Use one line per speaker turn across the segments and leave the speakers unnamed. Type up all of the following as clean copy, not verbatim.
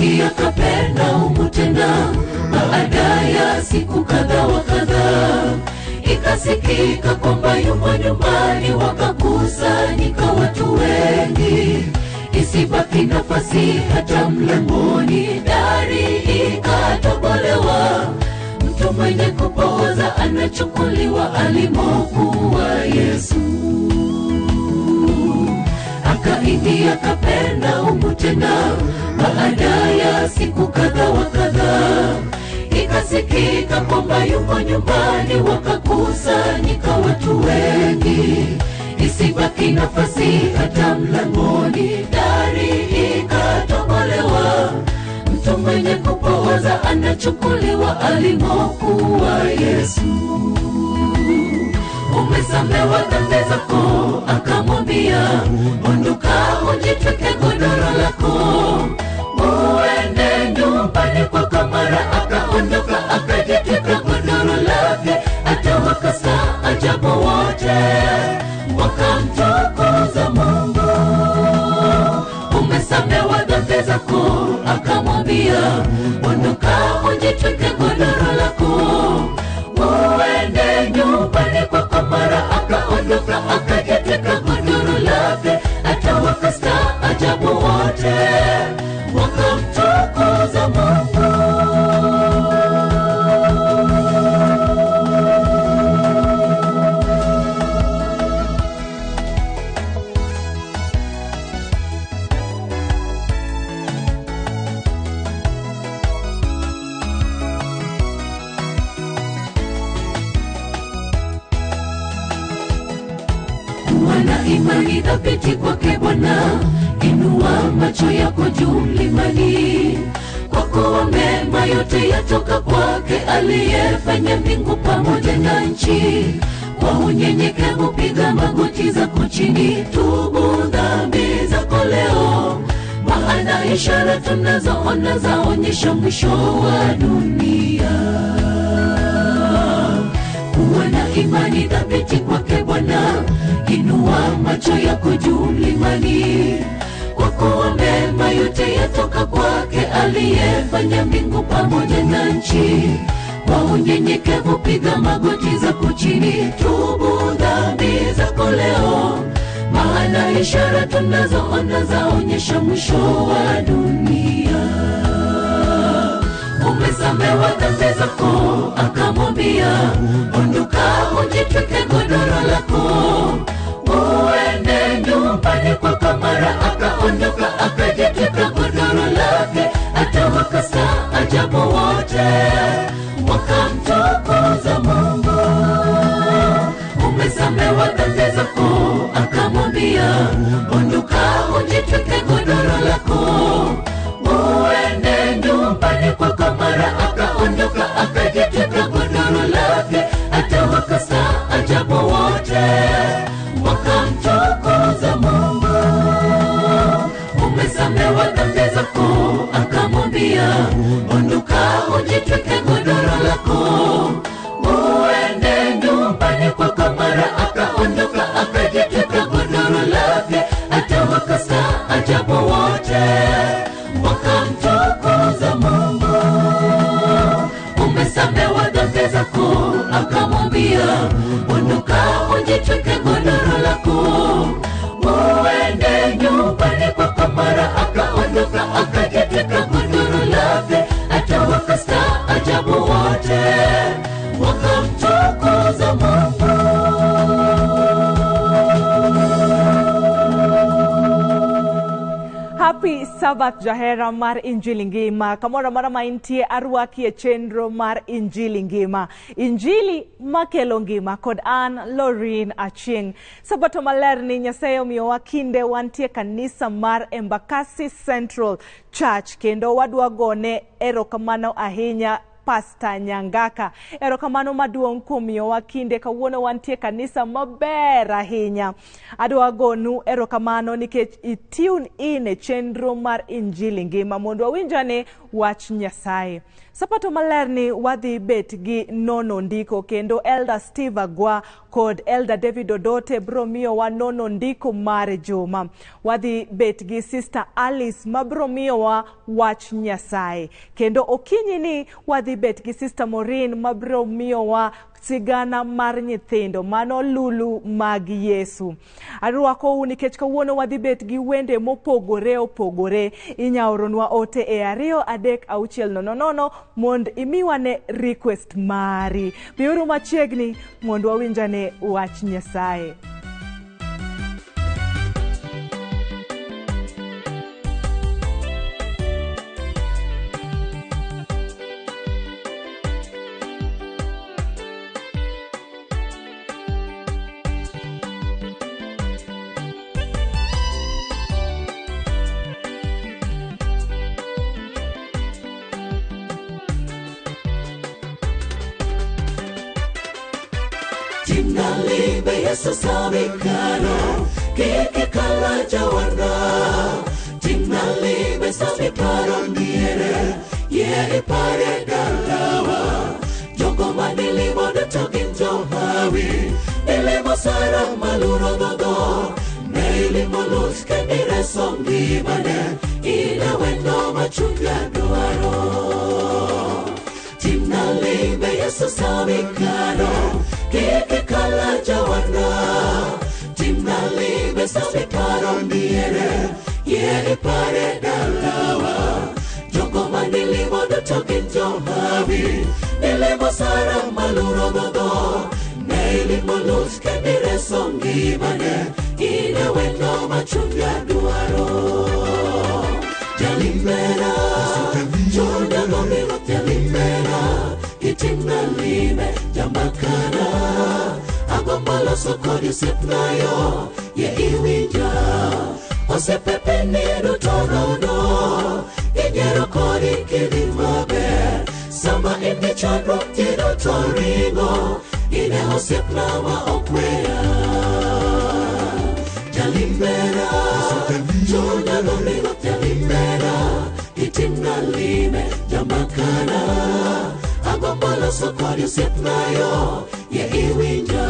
Akaingia Kapernaumu tena baada ya siku kadha wa kadha. Ikasikika kwamba yumo nyumbani, wakakusanyika watu wengi, isibaki nafasi hata mlangoni. Dari ikatobolewa, mtu mwenye kupooza anachukuliwa alimokuwa Yesu. Akaingia Kapernaumu tena baada ya siku kadha wa kadha. Ikasikika kwamba yumo nyumbani, wakakusanyika watu wengi, isibaki nafasi hata mlangoni. Dari ikatobolewa, mtu mwenye kupooza anachukuliwa alimokuwa Yesu. Umesamewa dhambi zako, akamwambia, ondoka ujitwike godoro lako uende nyumbani kwako. Mara akaondoka akajitwika godoro lake, hata wakastaajabu wote, wakamtukuza Mungu. Umesamewa dhambi zako, akamwambia, ondoka ujitwike godoro lako uende nyumbani kwako. Mara akaondoka akajitwika godoro lake, hata wakastaajabu wote, wakamtukuza Mungu. Wana imani dhabiti kwake Bwana, inua macho yako juu mlimani, kwa kuwa mema yote yatoka kwake, aliyefanya mbingu pamoja na nchi. Kwa unyenyekevu piga magoti zako chini, tubu dhambi zako leo, maana ishara tunazoona zaonyesha mwisho wa dunia. Kuwa na imani dhabiti kwake Bwana, inua macho yako juu mlimani, kwa kuwa mema yote yatoka kwake, aliyefanya mbingu pamoja na nchi. Kwa unyenyekevu piga magoti zako chini, tubu dhambi zako leo, maana ishara tunazoona zaonyesha mwisho wa dunia. Umesamewa dhambi zako, akamwambia, ondoka ujitwike godoro lako uende nyumbani kwako. Mara akaondoka akajitwika godoro lake, hata wakastaajabu wote, wakamtukuza Mungu. Umesamewa dhambi zako, akamwambia, ondoka ujitwike godoro lako uende nyumbani kwako. Mara akaondoka akajitwika godoro lake, hata wakastaajabu wote, wakamtukuza Mungu. Umesamewa dhambi zako, akamwambia, ondoka ujitwike godoro lako uende nyumbani kwako. Mara akaondoka akajitwika godoro lake, hata wakastaajabu wote, wakamtukuza Mungu. Umesamewa dhambi zako, akamwambia, ondoka ujitwike godoro lako uende nyumbani kwako. Mara akaondoka akajitwika godoro lake, hata wakastaajabu wote, wakamtukuza Mungu.
Happy Sabbath jahera mar Injili ngima. Kamora mara maintie arwaki e chenro mar Injili ngima. Injili makelo ngima kod an Lorin Achieng. Sabato maler ni Nyasaye omiyowa kinde wantie kanisa mar Embakasi Central Church, kendo wadwa gone erokamano ahinya Pastor Nyangaka. Erokamano maduong' kuom miyowa kinde kawuono wantie kanisa maber ahinya. Adwa gonu erokamano nikech itune in e chenro mar Injili ngima mondo wawinjane wach Nyasaye. Sapato malerni wadhi bet gi nono ndiko kendo Elder Steve Agwa kod Elder David Odote bromio wa nono ndiko mare juma. Wadhi bet gi Sister Alice mabromio wa wach Nyasaye. Kendo okinyi ni wadhi bet gi Sister Maureen mabromio wa sigana mar nyithindo mano lulu mag Yesu. Arwako nikech kawuono wadhi bet gi wende mopogore inyaoronwa ote e 23600 mond imiwane request mari. Biuru machiegni mond wawinjane wach Nyasaye.
Timnalimbe Yesu samikano keke kala jawana. Timnalimbe samiparo niere ye ipare dalawa. Jogo manilimo dotogin johawi ilimo sara maluro dodo. Neilimo luz kendire songi mane ina wendo machunga duaro. Timnalimbe Yesu samikano keke kala jawana. Timnalimbe samiparo niere ye ipare dalawa. Jogo manilimo dotogin johawi ilimo sara maluro dodo. Neilimo luz kendire songi mane ina wendo machunga duaro. Jalimbera Jorda gomiro jalimbera Timnalime jambakana agombalo sokodi sepnayo ye iwinja osepepe niru torono inyero kodi kilimabe sama indi chandro tiro toringo ine osepnawa okweya jalimbera Jorda gomiro jalimbera Timnalime jambakana agombalo sokodi sepnayo ye iwinja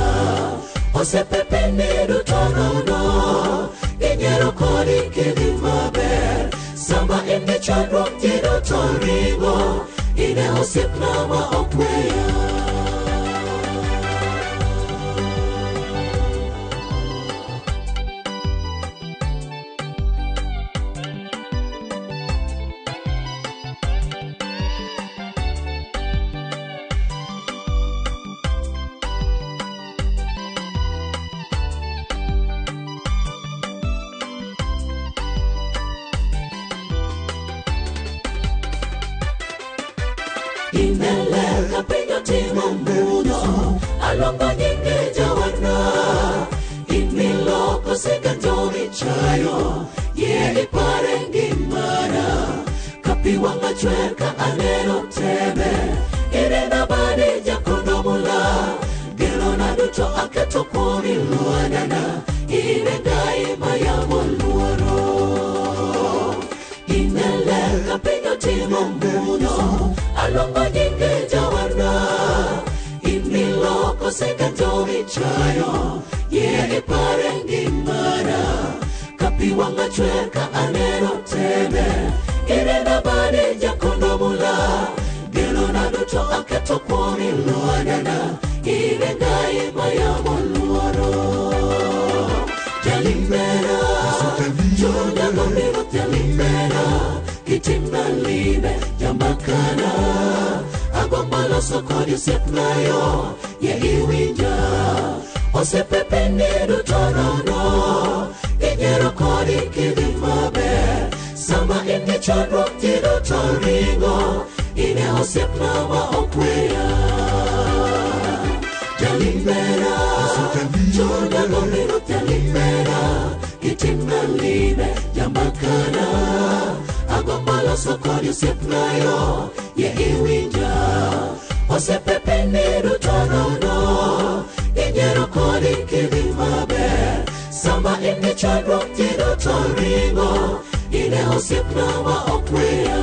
osepepe niru torono inyero kodi kilimaber sama indi chandro tiro toringo ine osepnawa okweya. Ineleka pinyo timo muno alongo nyinge jawana. Iniloko sekandoni chayo ye ipare ngimana. Kapiwanga chweka anero tebe irena bade jakondo mula. Gelo na duto aketo kumi luanana ire daima ya moluoro. Ineleka pinyo timo muno alongo nyinge jawana. Iniloko sekandoni chayo ye ipare ngimana. Kapiwanga chweka anero tebe irena bade jakondo mula. Gelo na duto aketo kwoni luanana ire daima ya moluoro. Jalimbera Jorda gomiro jalimbera Timnalime jambakana agombalo sokodi sepnayo ye iwinja osepepe niru torono inyero kodi kilimaber sama indi chandro tiro toringo ine osepnawa okweya. Jalimbera Jorda gomiro jalimbera Timnalime jambakana agombalo sokodi sepnayo ye iwinja osepepe niru torono inyero kodi kilimaber sama indi chandro tiro toringo ine osepnawa okweya.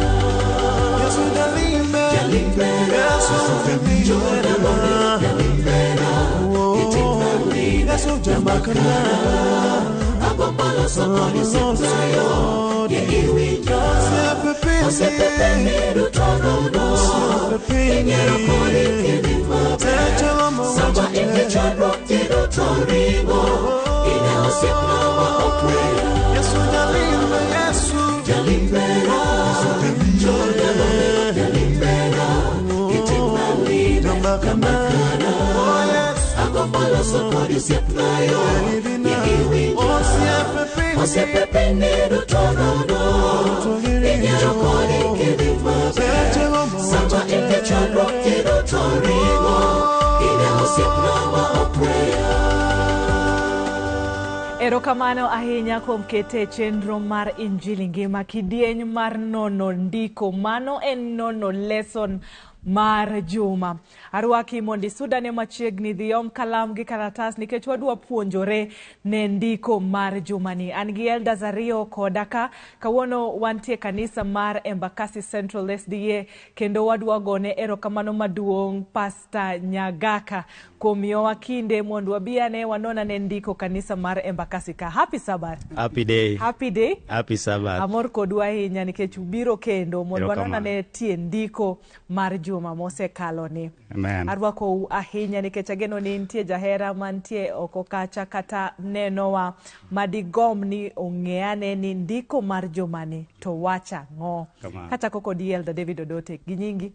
Erokamano ahinya kuom kete chenro mar Injili Ngima kidieny mar nono ndiko. Mano en nono lesson mar juma. Arwaki mondi sudane machiegni dhiom kalam gi karatas nikech wadwa puonjore ne ndiko mar juma ni. An gi elders ariyo kodaka kawuono wantie kanisa mar Embakasi Central SDA kendo wadwa gone erokamano maduong' Pastor Nyagaka kuom miyowa kinde mondo wabiane wanona ne ndiko kanisa mar Embakasi ka. Happy Sabbath.
Happy day.
Happy day.
Happy Sabbath.
Amor kodwa ahinya nikech ubiro kendo mondo wanona ne tie ndiko mar juma mose kaloni.
Amen.
Arwako ahinya nikech ageno ni nitie jahera mantie oko kacha kata nenowa madigom ni ong'eane ni ndiko mar juma ni to wacha ng'o. Kata koko Elder David Odote ginyingi.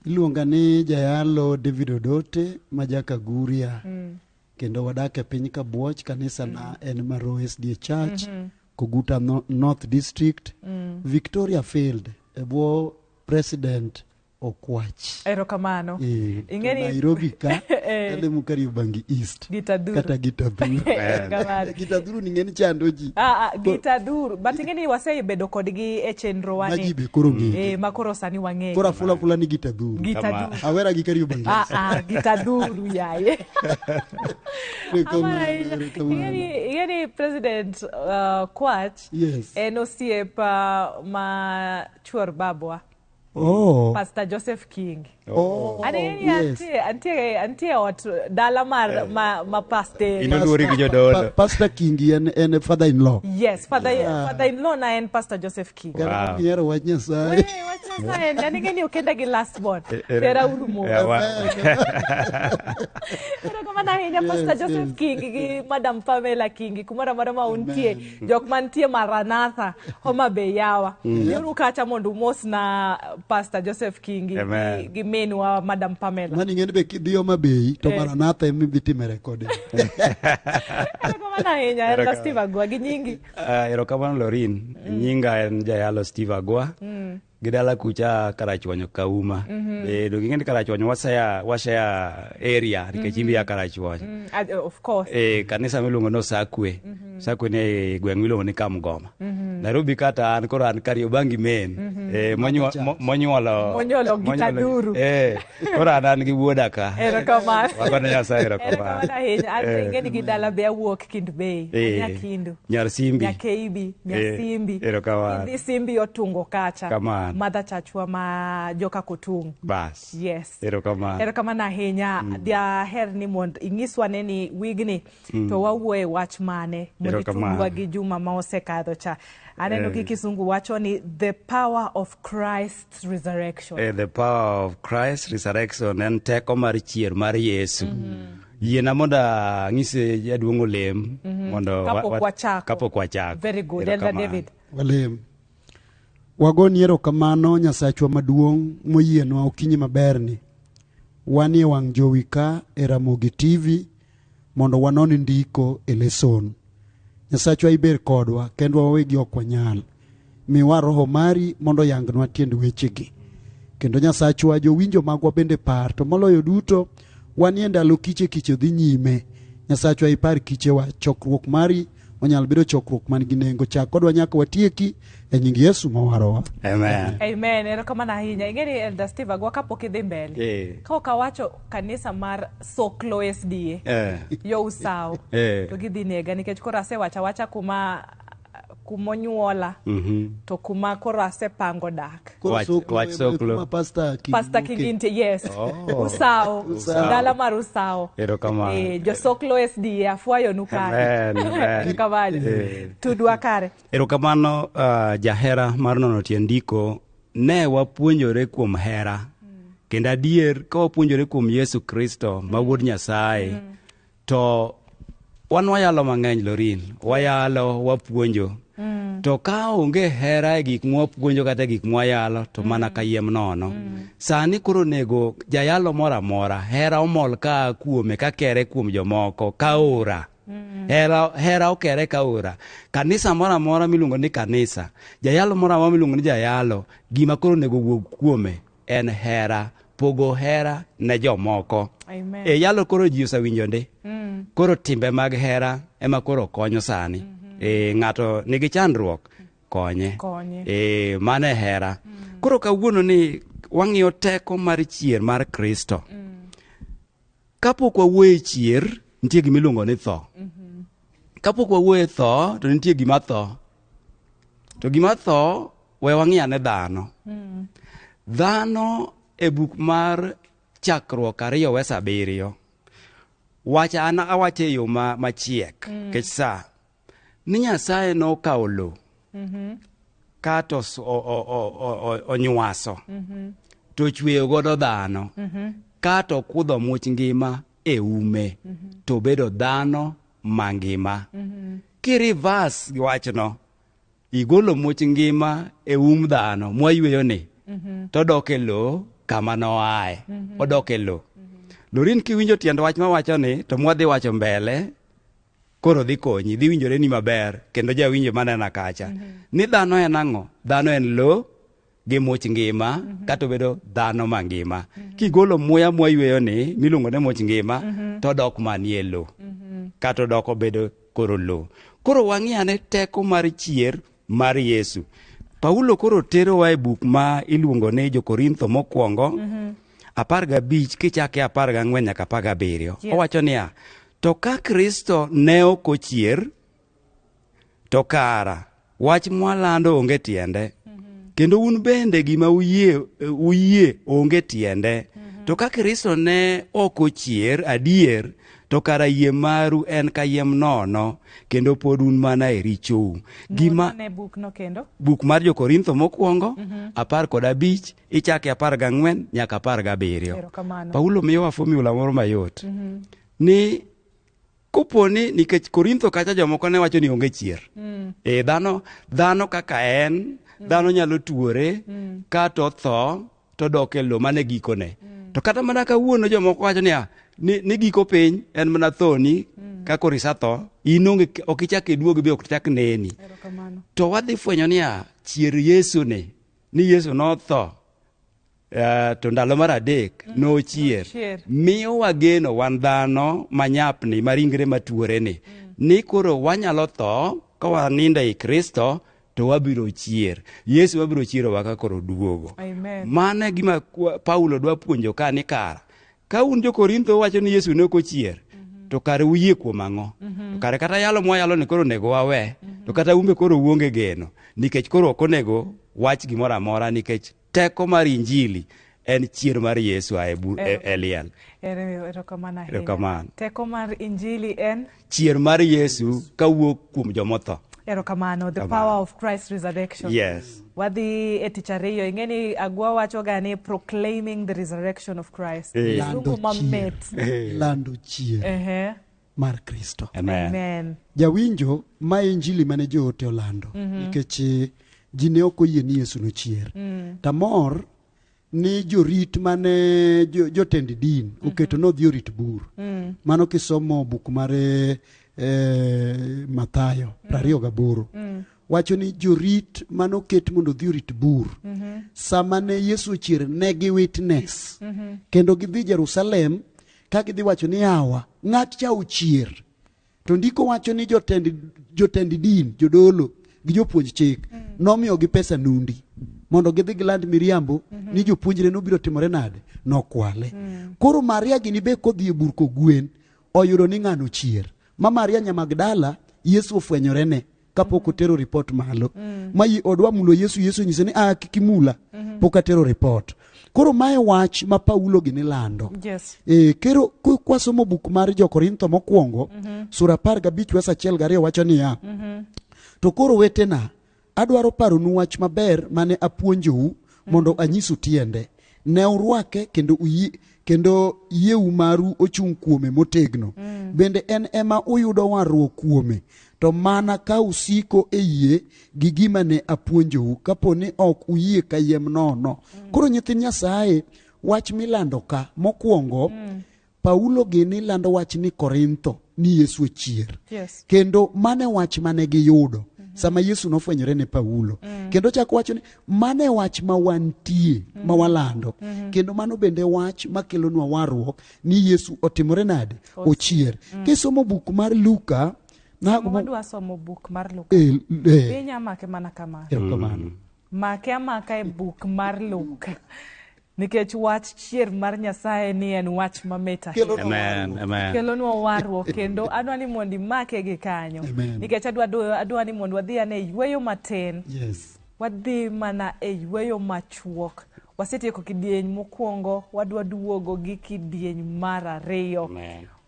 Iluonga ni Jayalo David Odote majaka Guria. Kendo wadake piny Kabuoch kanisa na en Maro SDA Church Koguta North District Victoria Field ebwo President Okwach.
Erokamano.
Ingeni Nairobi ka ende Mukariubangi East.
Gitaduru.
Kata Gitaduru. Gitaduru ningeni chandoji.
Gitaduru. But ingeni wasei bedo kodgi e chenro wani.
Majibe koro ngi.
Makoro sani wang'e.
Kora fula ni Gitaduru.
Gitaduru.
Awera Gikariubangi.
Gitaduru yaye. Ingeni President Kwach.
Yes.
Enosiepa ma chuor babwa. Pastor Joseph King.
Yes.
Antie ot dala ma pastor.
Inoduri gijodolo.
Pastor King and father-in-law.
Yes, father-in-law na en Pastor Joseph King.
Wow. Yero wanya sai.
Wanya sai. Nani ngeni ukenda gi last born. Tera urumo. Pero kama na hinya Pastor Joseph King gi Madam Pamela King kumara marama untie. Jok mantie Maranatha Homa Bay yawa. Yoru kacha mondu mos na Pastor Joseph King gi menu wa Madam Pamela.
Mani ngeni be kidhi Homa Bay to Maranatha emi bitime recording.
Kama na hinya Elder Steve Agwa gi nyingi.
Erokamano Lorin. Nyinga en Jayalo Steve Agwa. Gidala kucha Karachuonyo Kauma. Do ngeni Karachuonyo wasaya area nikechimbi ya Karachuonyo.
Of course.
Kanisa miluongo no Sakwe. Sakwe ne gweng' miluongo ni Kamgoma. Nairobi kata an koro an Kariobangi men. Monyuolo
Gitaduru.
Koro an gi wuoda ka.
Erokamano.
Wagone Nyasaye erokamano.
Ingeni gidala be awuok Kind Bay. Nyakindu.
Nyarsimbi.
Nyakeibi. Nyasimbi.
Erokamano.
Idhi Simbi otungo kacha.
Kamano.
Mother Church wa ma joka Kutung.
Bas.
Yes.
Erokamano
ahinya. Dia her ni mond ingiswa neni wigni to wawuoye wach mane monditudwa gi juma ma osekadho cha. Aneno kisungu wacho ni the power of Christ's resurrection.
The power of Christ's resurrection en teko mar chier mar Yesu. Yiena monda ng'ise jaduong' olem mondo kapok wachako.
Very good. Elder David.
Walem. Wagoni erokamano Nyasachwa maduong' moyienwa okinyi maberni. Wanie wang' jowi ka e Ramogi TV mondo wanon ndiko e lesson. Nyasachwa iber kodwa kendo wawegi ok wanyal. Miwa roho mari mondo yangnwa tiend wechegi. Kendo Nyasachwa jowinjo magwa bende par to moloyo duto wanie ndalo kiche dhi nyime. Nyasachwa ipar kichewa chokruok mari onyal bedo chokruok man gi nengo kodwa nyaka watieki e nying Yesu mawarowa.
Amen. Erokamano ahinya. Ingeni Elder Steve Agwa kapok idhi mbele. Ka okawacho kanisa mar Soklo SDA. Yo usawo. To gidhi nega nikech koro asewacha kuma kumonyuola to kuma koro asepango dak.
Wach Soklo.
Pastor Kiginti, yes. Usao. Dala mar Usao.
Erokamano.
Jo Soklo SD afwayo nukare. Erokamano. Tudwa kare.
Erokamano jahera mar nono tiendiko ne wapuonjore kuom hera. Kendo adier ka wapuonjore kuom Yesu Kristo ma wuod Nyasaye to wan wayalo mang'eny Lorin, wayalo wapuonjo. To ka onge hera e gik mwapuonjo kata gik mwayalo to mana kayiem nono. Sani koro nego jayalo mora mora hera omol ka kuome ka kere kuom jomoko ka ora. Hera okere ka ora. Kanisa mora mora miluongo ni kanisa. Jayalo mora mora miluongo ni jayalo. Gima koro nego wuog kuome en hera. Pogo hera ne jomoko.
Amen.
Yalo koro ji osewinjo ndi. Koro timbe mag hera ema koro konyo sani. Ng'ato nigi chandruok konye. Mane hera. Koro kawuono ni wang'iyo teko mar chier mar Kristo. Kapok wawuoye chier, nitie gima iluongo ni tho. Kapok wawuoye tho, to nitie gima tho. To gima tho, we wang'iyo ane dhano. Dhano e buk mar chakruok 2:7 wacha ana awache yo machiek kech sa ni Nyasaye nokawo lo kato onywaso to chweyo godo dhano kato kudho much ngima e ume to bedo dhano mangima. Kirivas wachno igolo much ngima e dhano mwayweyo ni to dok e lo kama noae odok e lo. Lorin kiwinjo tiend wach mawacho ni to mwadhi wacho mbele koro dhi konyi, dhi winjore ni maber kendo jawinjo manena kacha ni dhano en ang'o? Dhano en lo gi much ngima kato bedo dhano mangima. Kigolo muya mwayweyo ni miluongo ne much ngima to dok manie lo kato dok obedo koro lo. Koro wang'iane teko mar chier mar Yesu. Paulo koro tero wa e buk ma iluongo ni Jo-Korintho mokwongo 15 kichake 14 nyaka 17. Owacho niya, to ka Kristo ne ok ochier to kara wach mwalando onge tiende. Kendo un bende gima uyie onge tiende. To ka Kristo ne ok ochier adier to kara yie maru en kayiem nono kendo pod un mana e richou. Gima
ne buk no kendo?
Buk mar Jo-Korintho mokwongo 15 ichake 14 nyaka 17. Paulo miyowa formula moro mayot. Ni koponi nikech Korintho kacha jomoko ne wacho ni onge chier. Dhano kaka en, dhano nyalo tuore kato tho to dok e lo mane gikone. To kata mana kawuono jomoko wacho ni giko piny en mana thoni ka koro isetho in ok ichak iduogi be ok ichak neni. To wadhi fwenyo niya chier Yesu ni Yesu notho to ndalo mar adek nochier. Miyo wageno wan dhano manyapni maringre matuore ni koro wanyalo tho ka wanindo ei Kristo to wabiro chier. Yesu wabiro chiero waka koro duogo. Mane gima Paulo dwa puonjo ka ni kara. Ka un Jo-Korintho wacho ni Yesu ne ok ochier to kare uyie kuom ang'o? To kare kata yalo mwayalo ni koro nego wawe to kata umbe koro uonge geno nikech koro ok onego wach gimoro amora nikech teko mar Injili en chier mar Yesu e liel.
Erokamano. Teko mar Injili en
chier mar Yesu kawuok kuom jomotho.
Erokamano, the power of Christ's resurrection.
Yes.
Wadhi e tich ariyo ingeni agwa wacho gani proclaiming the resurrection of Christ.
Lando chier mar Kristo.
Amen.
Jawinjo ma Injili mane joote olando nikech ji ne ok oyie ni Yesu nochier. Tamor ni jorit mane jotend din oketo nodhi orit bur. Mano kisomo buk mare Mathayo 28 wacho ni jorit manoket mondo dhi orit bur sama ne Yesu ochier ne gi witness kendo gidhi Jerusalem ka gidhi wacho ni awa ng'at cha ochier. To ndiko wacho ni jotend din jodolo gi jopuonj chik nomiyogi pesa nundi mondo gidhi giland miriambo ni jopuonjre nobiro timore nade nokwale. Koro Maria gini be kodhi e bur kogwen oyudo ni ng'ano chier. Ma Maria nya Magdala Yesu ofwenyorene kapok otero report malo. Mai odwa mulo Yesu nyise ni kikimula pok atero report. Koro mae wach ma Paulo gini lando.
Yes.
Kero kwasomo buk mar Jo-Korintho mokwongo, sura 15 verse 1-2 wacho niya. To koro wetena, adwaro paronu wach maber mane apuonjou mondo anyisu tiende. Ne urwake kendo yieu maru ochung' kuome motegno. Bende en ema uyudo warruok kuome. To mana ka usiko e yie gi gima ne apuonjou, kaponi ok uyie kayiem nono. Koro nyithind Nyasaye, wach milando ka mokwongo, Paulo gini lando wach ni Korintho ni Yesu ochier.
Yes.
Kendo mane wach mane giyudo sama Yesu nofwenyore ne Paulo. Kendo chako wacho ni mane wach ma wantie ma walando. Kendo mano bende wach makelonwa warruok ni Yesu otimore nade? Ochier. Kisomo buk mar Luka,
Wadwa somo buk mar Luka. Pinya make mana kama. Make amaka e buk mar Luka. Nikech wach chier mar Nyasaye ni en wach mameta.
Amen.
Kelonwa warruok kendo adwa ni mondo make gi kanyo. Nikech adwa ni mondo wadhi ane yweyo matin.
Yes.
Wadhi mana e yweyo machuok. Wasetieko kidieny mokwongo, wadwa duogo gi kidieny mar ariyo.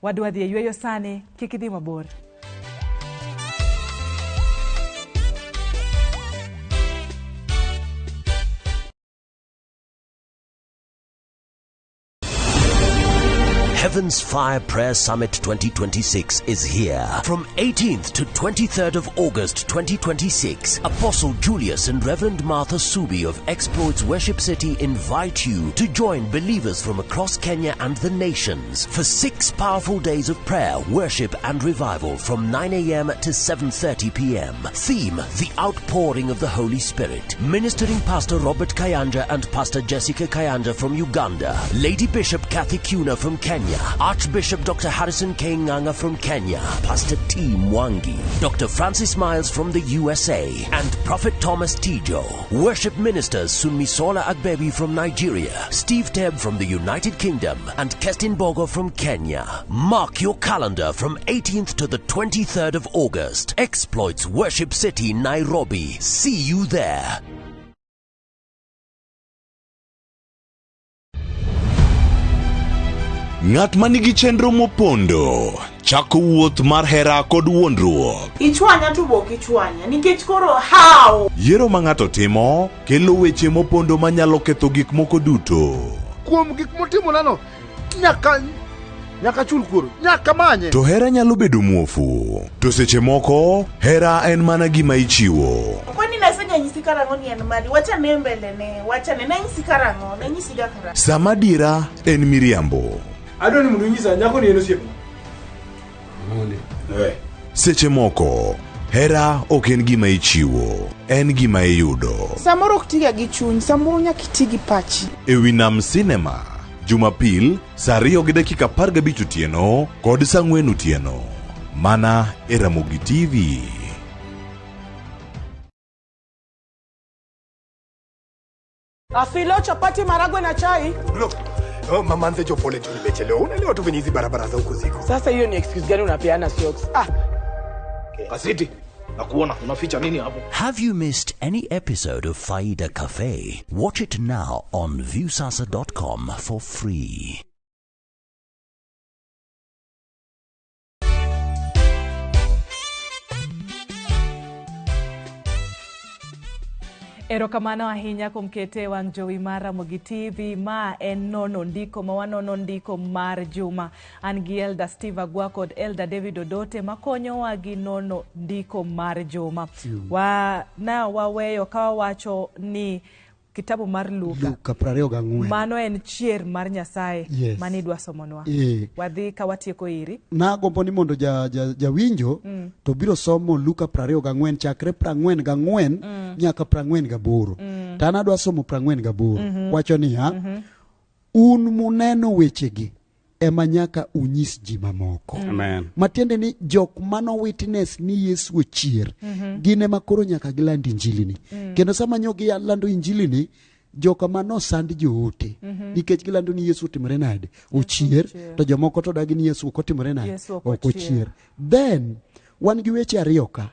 Wadwa dhi e yweyo sani, kik idhi mabor.
Heaven's Fire Prayer Summit 2026 is here. From 18th to 23rd of August 2026, Apostle Julius and Reverend Martha Subi of Exploits Worship City invite you to join believers from across Kenya and the nations for 6 powerful days of prayer, worship and revival from 9 a.m. to 7:30 p.m. Theme: The Outpouring of the Holy Spirit. Ministering Pastor Robert Kayanja and Pastor Jessica Kayanja from Uganda. Lady Bishop Kathy Kuna from Kenya. Archbishop Dr. Harrison K. Nganga from Kenya, Pastor T. Mwangi, Dr. Francis Miles from the USA, and Prophet Thomas Tijo. Worship ministers Sunmisola Agbebi from Nigeria, Steve Tebb from the United Kingdom, and Kestin Bogo from Kenya. Mark your calendar from 18th to the 23rd of August. Exploits Worship City, Nairobi. See you there.
Ng'at manigi chenro mopondo chako wuoth mar hera kod wuondruok.
Ichwanya to bok ichwanya nikech koro how.
Yiero ma ng'ato timo kelo weche mopondo manyalo ketho gik moko duto.
Kuom gik motimo nano nyaka chul kuoro, nyaka manye.
To hera nyalo bedo muofu. To seche moko hera en mana gima ichiwo.
Kwani nasenya nyisi karango ni en mali, wacha ne mbele ne, wacha ne nyisi karango, ne nyisi ga karango.
Sama dira en miriambo.
Adoni mundu nyisa nyako ni eno siep.
Seche moko hera ok en gima ichiwo, en gima iyudo.
Samoro kutiga gi chuny, samoro nyaka itigi pachi.
E Winam Cinema, Jumapil, saa 2:15 otieno kod saa 4 otieno. Mana e Ramogi TV.
Afilo chapati maragwe na chai.
Look. Mama nze pole tu nimechelewa. Unaelewa tu venye hizi barabara za huko ziko.
Sasa hiyo ni excuse gani unapeana siox?
Kasiti, nakuona unaficha nini hapo?
Have you missed any episode of Faida Cafe? Watch it now on viewsasa.com for free.
Erokamano ahinya kuom kete wang' jowi mar Ramogi TV. Ma en nono ndiko ma wanono ndiko mar juma. An gi Elda Steve Agwa kod Elda David Odote makonyowa gi nono ndiko mar juma. Waweyo ka wacho ni kitabu mar Luka
24
mano en chier mar Nyasaye.
Yes.
Mani dwa somonwa. Wadhi ka watieko iri.
Na gombo ni mondo jawinjo to biro somo Luka 24 chakre 44 nyaka 48. Tana dwa somo 48. Wacho niya, un muneno wechegi ema nyaka unyis ji mamoko.
Amen.
Matiende ni jok mano witness ni Yesu ochier. Gine makoro nyaka gilandi injili ni. Kendo sama nyogi lando injili ni, joka mano sand joote. Nikech gilando ni Yesu otimore nade? Ochier. To jomoko to dagi ni Yesu okotimore nade? Ok ochier. Then wan gi weche ariyo ka.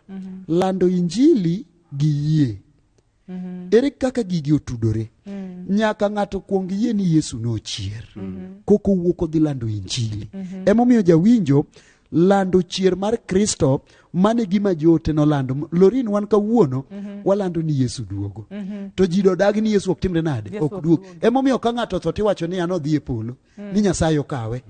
Lando injili gi yie. Ere kaka gigi otudore? Nyaka ng'ato kuong yie ni Yesu nochier. Koko wuok odhi lando injili. Emomiyo jawinjo lando chier mar Kristo mane gima jote no lando. Lorin wan kawuono walando ni Yesu duogo. To ji dodagi ni Yesu ok timre nade? Ok duogo. Emomiyo ka ng'ato tho tiwacho ni an odhi e polo ni Nyasaye okawe.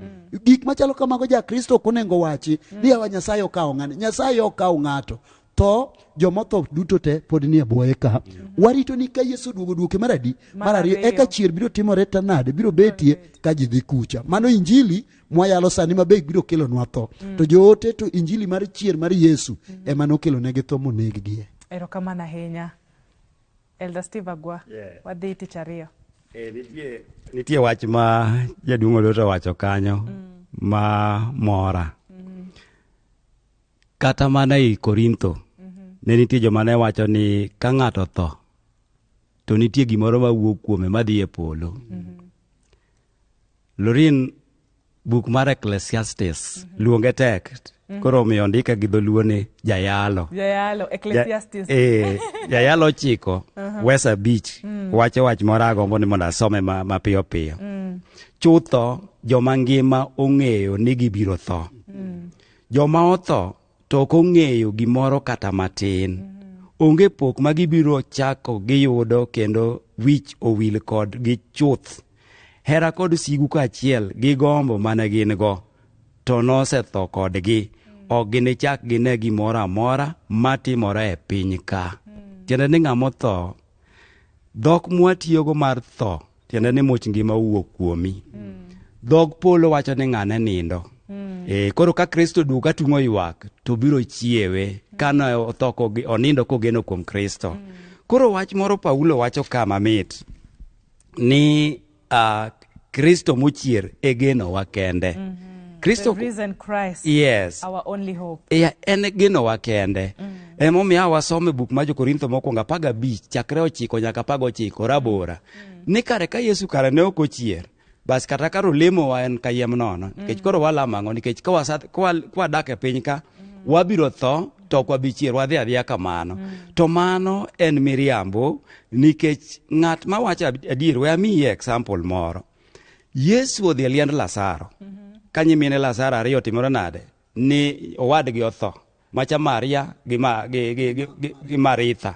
Gik machalo kamago ja Kristo ok onego wachi ni awa Nyasaye okawo ng'ane. Nyasaye okawo ng'ato. To jomotho duto te pod ni e bwoye ka. Warito ni ka Yesu duogo maradi mar ariyo eka chier biro timore tanade biro betie ka ji dhi kucha. Mano injili mwayalo sani mabe biro kelo nwa tho. To joote to injili mar chier mar Yesu ema nokelo negi tho moneggie.
Erokamano ahinya. Elder Steve Agwa. Wadhi tich ariyo.
Nitie wach ma jaduong' Oluto wacho kanyo ma mora. Kata mana i Korintho ne nitie joma ne wacho ni ka ng'ato tho to nitie gimoro ma wuok kuome madhi e polo. Lorin buk mar Ecclesiastes luonge tek koro omiyo ndike gi dholuo ni jayalo.
Ecclesiastes.
Jayalo 9 wesa beach wacho wach moro agombo ni mondo asome mapiyo piyo. Chutho joma ngima ong'eyo ni gibiro tho. Joma otho to ok ong'eyo gimoro kata matin. Onge pok ma gibiro chako giyudo kendo wich owil kod gi chuth. Hera kod sigu kaachiel gi gombo mane gin go to nosetho kodgi. Ok ginichak gine gimoro amora matimore e piny ka. Tiende ni ng'ama otho, dhok mwatiyogo mar tho tiende ni much ngima wuok kuomi. Dhog polo wacho ni ng'ane nindo. Koro ka Kristo duogo atung'o ywak to biro chiewe kana otho onindo kogeno kuom Kristo. Koro wach moro Paulo wacho kama mit ni Kristo mochier e geno wa kende. Kristo,
the risen Christ,
yes,
our only hope.
En geno wa kende. Emomiyo wasome buk ma Jo-Korintho mokwongo 15 chakre 9 nyaka 19 rabora. Ni kare ka Yesu kare ne ok ochier. Bas kata karo lemo wa en kayiem nono. Nikech koro walamo ang'o nikech kwa dak e piny ka wabiro tho to ok wabi chier wadhi adhiya kamano. To mano en miriambo nikech ng'at ma wacho adier we amiyi example moro. Yesu odhi e liend Lazaro. Ka nyimine Lazaro ariyo timore nade? Ni owadgi otho. Macha Maria gi Maritha.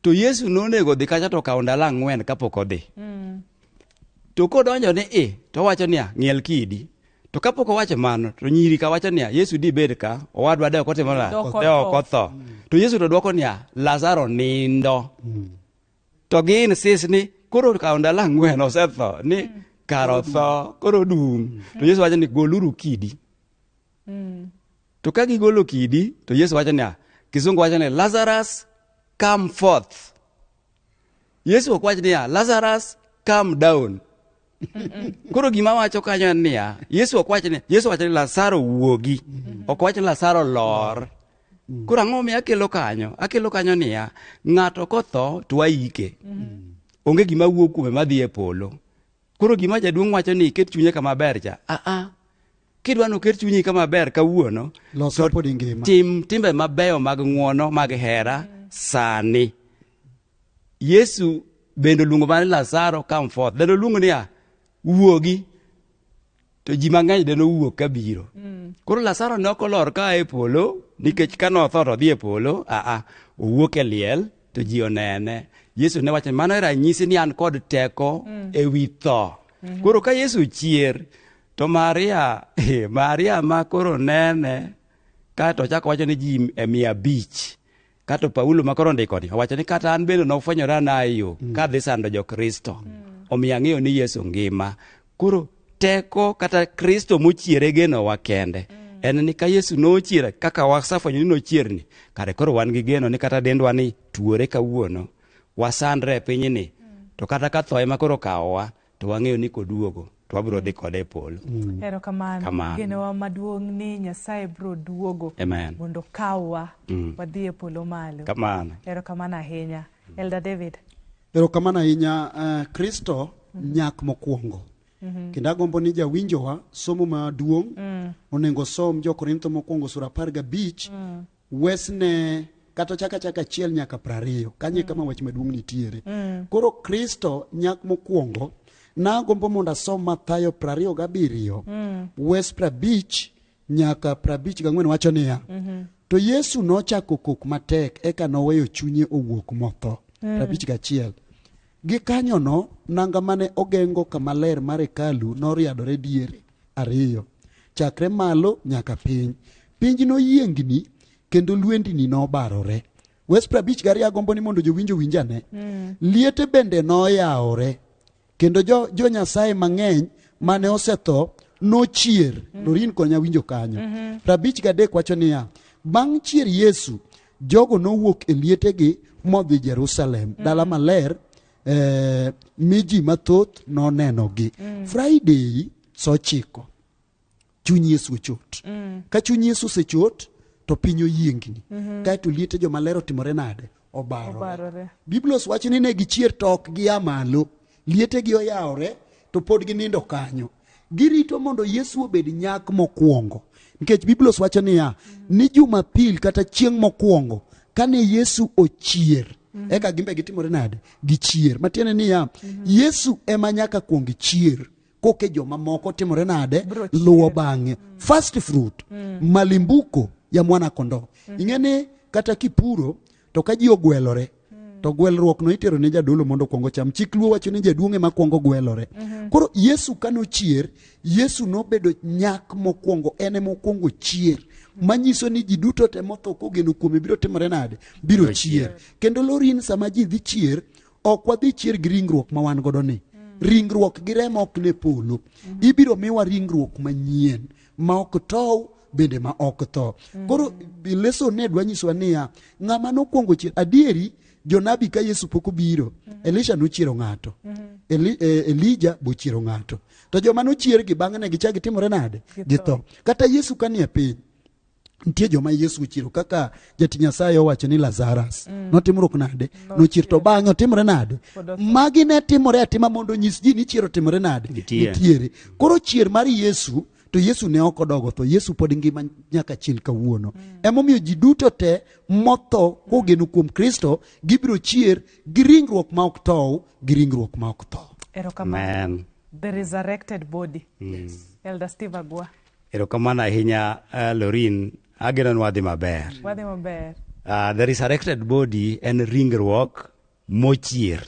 To Yesu nonego dhi kacha to kawo ndalo 4 kapok odhi. To kodonjo ni to wacho niya ng'iel kidi. To kapok owacho mano to nyiri ka wacho niya Yesu di bed ka owadwa de ok otimo nade? Ok otho. To Yesu to dwoko niya Lazaro nindo. To gin sis ni koro kawo ndalo 4 osetho ni karo tho koro dung. To Yesu wacho ni goluru kidi. To ka gigolo kidi to Yesu wacho niya Kizungu wacho ni Lazarus come forth. Yesu ok wacho niya Lazarus come down. Koro gima wacho kanyo niya Yesu ok wacho ni Yesu wacho ni Lazaro wuogi. Ok wacho ni Lazaro lor. Koro ang'o mi akelo kanyo niya ng'ato kotho to waike. Onge gima wuok kuome madhi e polo. Koro gima jaduong' wacho ni iket chunye kama ber cha. Kidwa no ket chunyi kama ber kawuono.
Loso pod ngima.
Tim timbe mabeyo mag ng'uono mag hera sani. Yesu bendo luongo mane Lazaro come forth. Deno luongo niya wuogi. To ji mang'eny deno wuok kabiro. Koro Lazaro ne ok olor ka e polo nikech ka notho to dhi e polo. Owuok e liel to ji onene. Yesu ne wacho mano ranyisi ni an kod teko e wi tho. Koro ka Yesu chier to Maria ma koro nene ka to chako wacho ni ji 500. Kato Paulo ma koro ndiko ni wacho ni kata an bende nofwenyora na yo ka dhi sando jo-Kristo. Omiyo ang'eyo ni Yesu ngima. Koro teko kata Kristo mochiere geno wa kende. En ni ka Yesu nochiere kaka wasafwenyo ni nochierni. Kare koro wan gi geno ni kata dendwa ni tuore kawuono. Wasandre e piny ni. To kata ka tho ema koro kawowa to wang'eyo ni koduogo to wabiro dhi kode e polo.
Erokamano. Genowa maduong' ni Nyasaye biro duogo.
Amen.
Mondo kawwa wadhi e polo malo.
Kamano.
Erokamano ahinya. Elder David.
Erokamano ahinya. Kristo nyak mokwongo Kendo agombo ni jawinjowa somo maduong' onego som Jo-Korintho mokwongo sura 15 wesne kata chaka achiel nyaka 20 kanye kama wach maduong' nitiere. Koro Kristo nyak mokwongo nagombo mondo asom Mathayo 27 wes 50 nyaka 54 wacho niya, to Yesu nochako kok matek eka noweyo chunye owuok motho. 51 gi kanyono nanga mane ogengo kama ler mar hekalu noriadore diere 2 chakre malo nyaka piny. Piny noyiengni kendo lwendni nobarore. Wes 52 agombo ni mondo jowinjo winjane. Liete bende noyawore kendo jo Nyasaye mang'eny mane osetho nochier. Lorin konya winjo kanyo. 53 wacho niya, bang' chier Yesu jogo nowuok e lietegi modhi Jerusalem, dala maler, miji mathoth nonenogi. Friday sochiko chuny Yesu ochot. Ka chuny Yesu osechot to piny oyiengni. Kaeto liete jomaler otimore nade? Obarore. Biblos wacho ni ne gichier to ok gia malo. Lietegi oyawore to pod ginindo kanyo. Girito mondo Yesu obed nyak mokwongo. Nikech Biblos wacho niya, ni Jumapil kata chieng' mokwongo kane Yesu ochier, eka gimbe gitimore nade? Gichier. Matiende niya, Yesu ema nyaka kuong chier. Koke joma moko timore nade? Luwo bang'e. First fruit, malimbuko ya mwana kondoo. Ing'eni kata kipuro to ka ji ogwelore, to gwelruok no itero ne jadolo mondo kuongo cham. Chik Luo wacho ni jaduong' ema kuongo gwelore. Koro Yesu kanochier, Yesu nobedo nyak mokwongo, ene mokwongo chier. Manyiso ni ji duto te motho kogeno kuome biro timore nade? Biro chier. Kendo Lorin sama ji dhi chier, ok wadhi chier gi ringruok ma wan godo ni. Ringruok gi remo ok ne polo. Ibiro miwa ringruok manyien ma ok tow bende ma ok tho. Koro leso ne dwa nyiswa niya, ng'ama nokwongo chier adieri. Jonabi ka Yesu pok obiro, Elisha nochiero ng'ato, Elija bochiero ng'ato, to joma nochier gi bang'e ne gichagi timore nade? Githo. Kata Yesu kanie piny, nitie joma Yesu ochiero, kaka jati Nyasaye owacho ni Lazarus notimruok nade? Nochier, to bang'e otimore nade? Magi ne timore atima mondo nyis ji ni chiero timore nade? Nitiere. Koro chier mar Yesu, to Yesu ne ok odogo tho. Yesu pod ngima nyaka chieng' kawuono. Emomiyo ji duto te motho kogeno kuom Kristo gibiro chier gi ringruok ma ok tow gi ringruok ma ok tho.
Amen. The resurrected body. Elder Steve Agua.
Erokamano ahinya Lorin, ageno wadhi maber.
Wadhi maber.
The resurrected body en ringruok mochier.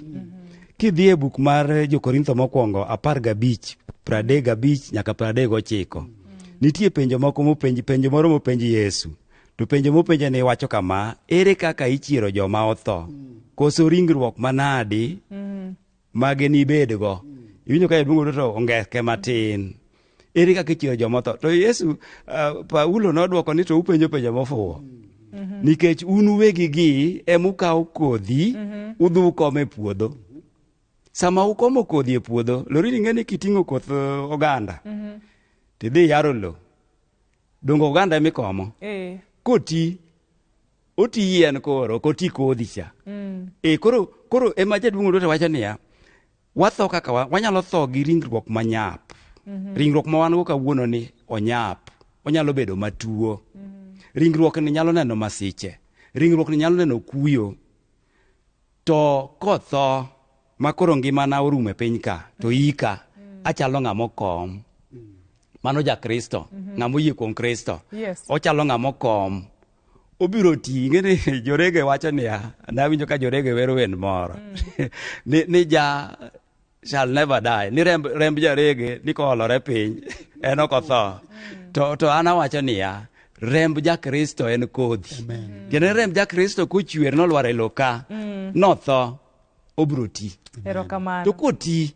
Kidhi e buk mar Jo-Korintho mokwongo 15 35 nyaka 39 nitie penjo moko mopenji, penjo moro mopenji Yesu. To penjo mopenje ne wacho kama, ere kaka ichiero joma otho? Koso ringruok manadi mage nibedgo? Iwinjo ka jaduong' to ongeke matin. Ere kaka ichiero joma otho? To Yesu, Paulo nodwoko ni to upenjo penjo mofuwo. Nikech un uwegigi emukawo kodhi udhu ukome e puodho. Sama ukomo kodhi e puodho, Lorin ing'eni kiting'o koth oganda, tidhi yaro lo, dongo oganda emikomo. Koti, oti yien koro, koti kodhi cha. Koro ema jaduong' Ruto wacho niya, watho kaka wanyalo tho gi ringruok manyap. Ringruok ma wan go kawuono ni onyap, onyalo bedo matuo. Ringruok ni nyalo neno masiche. Ringruok ni nyalo neno kuyo. To kotho makoro ngimana orumo e piny ka, to ika achalo ng'ama okom. Mano ja Kristo, ng'ama oyie kuom Kristo. Ochalo ng'ama okom. Obiro ti, ng'eni jorege wacho niya, nawinjo ka jorege wero wen moro. Ni ja shall never die. Ni remb jarege ni koolore piny, en ok otho. To an awacho niya, remb ja Kristo en kodhi. Kendo remb ja Kristo kochwer nolwar e loka, notho, obiro ti. To koti,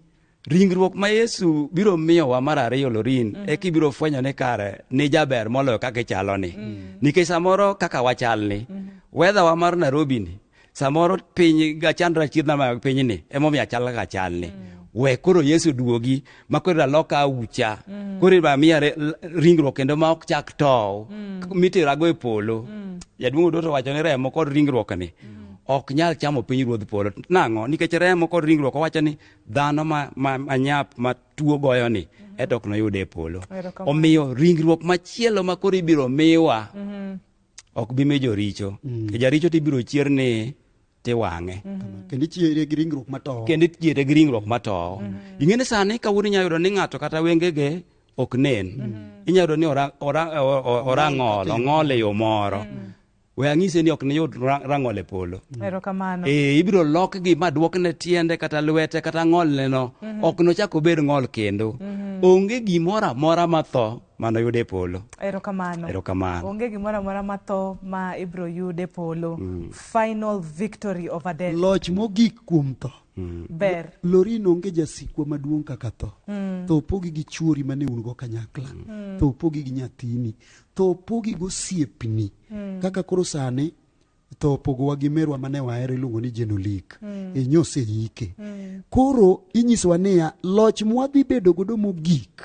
ringruok ma Yesu biro miyowa mar ariyo Lorin, ekibiro fwenyo ni kare ni jaber moloyo kaka ichalo ni. Nikech samoro kaka wachalni, weather wa mar Nairobi ni, samoro piny gachandra chiedhna ma piny ni, emomiyo achal kaka chalni. We koro Yesu duogi, makoro aloka ucha, koro ba miya ringruok kendo ma ok chak tow, miterago e polo. Jaduong' Ruto wacho ni remo kod ringruok ni ok nyal chamo pinyruodh polo. Nang'o? Nikech remo kod ringruok owacho ni dhano ma nyap ma tuo goyo ni eto ok noyude e polo. Omiyo ringruok machielo ma koro ibiro miwa ok bi mi joricho. Jaricho tibiro chier ni tiwang'e.
Kendo ichiere gi ringruok matow.
Ing'eni sani kawuono inyalo yudo ni ng'ato kata wengege ok nen. Inyalo yudo ni orang'ol, ong'ol e yo moro. We ang'ise ni ok niyud rang'ol e polo. Ibiro lokgi ma duokne tiende kata lwete kata ng'olne no. Ok nochak obed ng'ol kendo. Onge gimoro amora matho mano yude polo.
Erokamano. Onge gimoro amora matho ma ibiro yude polo. Final victory over death.
Loch mogik kuom tho.
Ber.
Lorin onge jasikwa maduong' kaka tho. Tho opogi gi chuori mane un go kanyakla. Tho opogi gi nyathini. Tho opogi go siepni. Kaka koro sani tho opogowa gi merwa mane wahero iluongo ni Jenolik. Nyose hike. Koro inyisowa niya loch mwadhi bedo godo mogik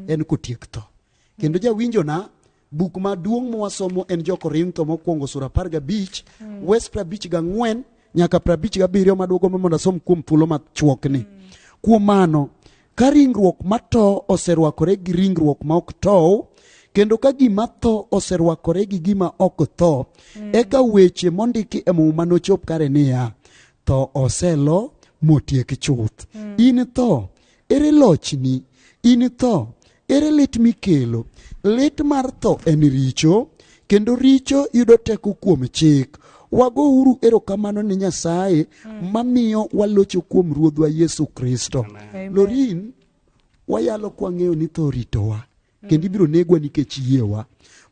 en kotiek tho. Kendo jawinjona buk maduong' mwasomo en Jo-Korintho mokwongo sura 15 wes 54 nyaka 57 maduogo mondo asom kuom thuolo machuokni. Kuom mano ka ringruok matho oserwakore gi ringruok ma ok tow, kendo ka gima tho oserwakore gi gima ok tho, eka weche mondiki e Muma nochop kare niya, tho oselo motiek chuth. In tho, ere lochni? In tho, ere lit mikelo? Lit mar tho en richo, kendo richo yudo teko kuom chik. Wago uru erokamano ni Nyasaye mamiyo walocho kuom Ruodhwa Yesu Kristo. Lorin, wayalo kwang'eyo ni tho ritowa. Kendo ibiro negwa nikech yiewa.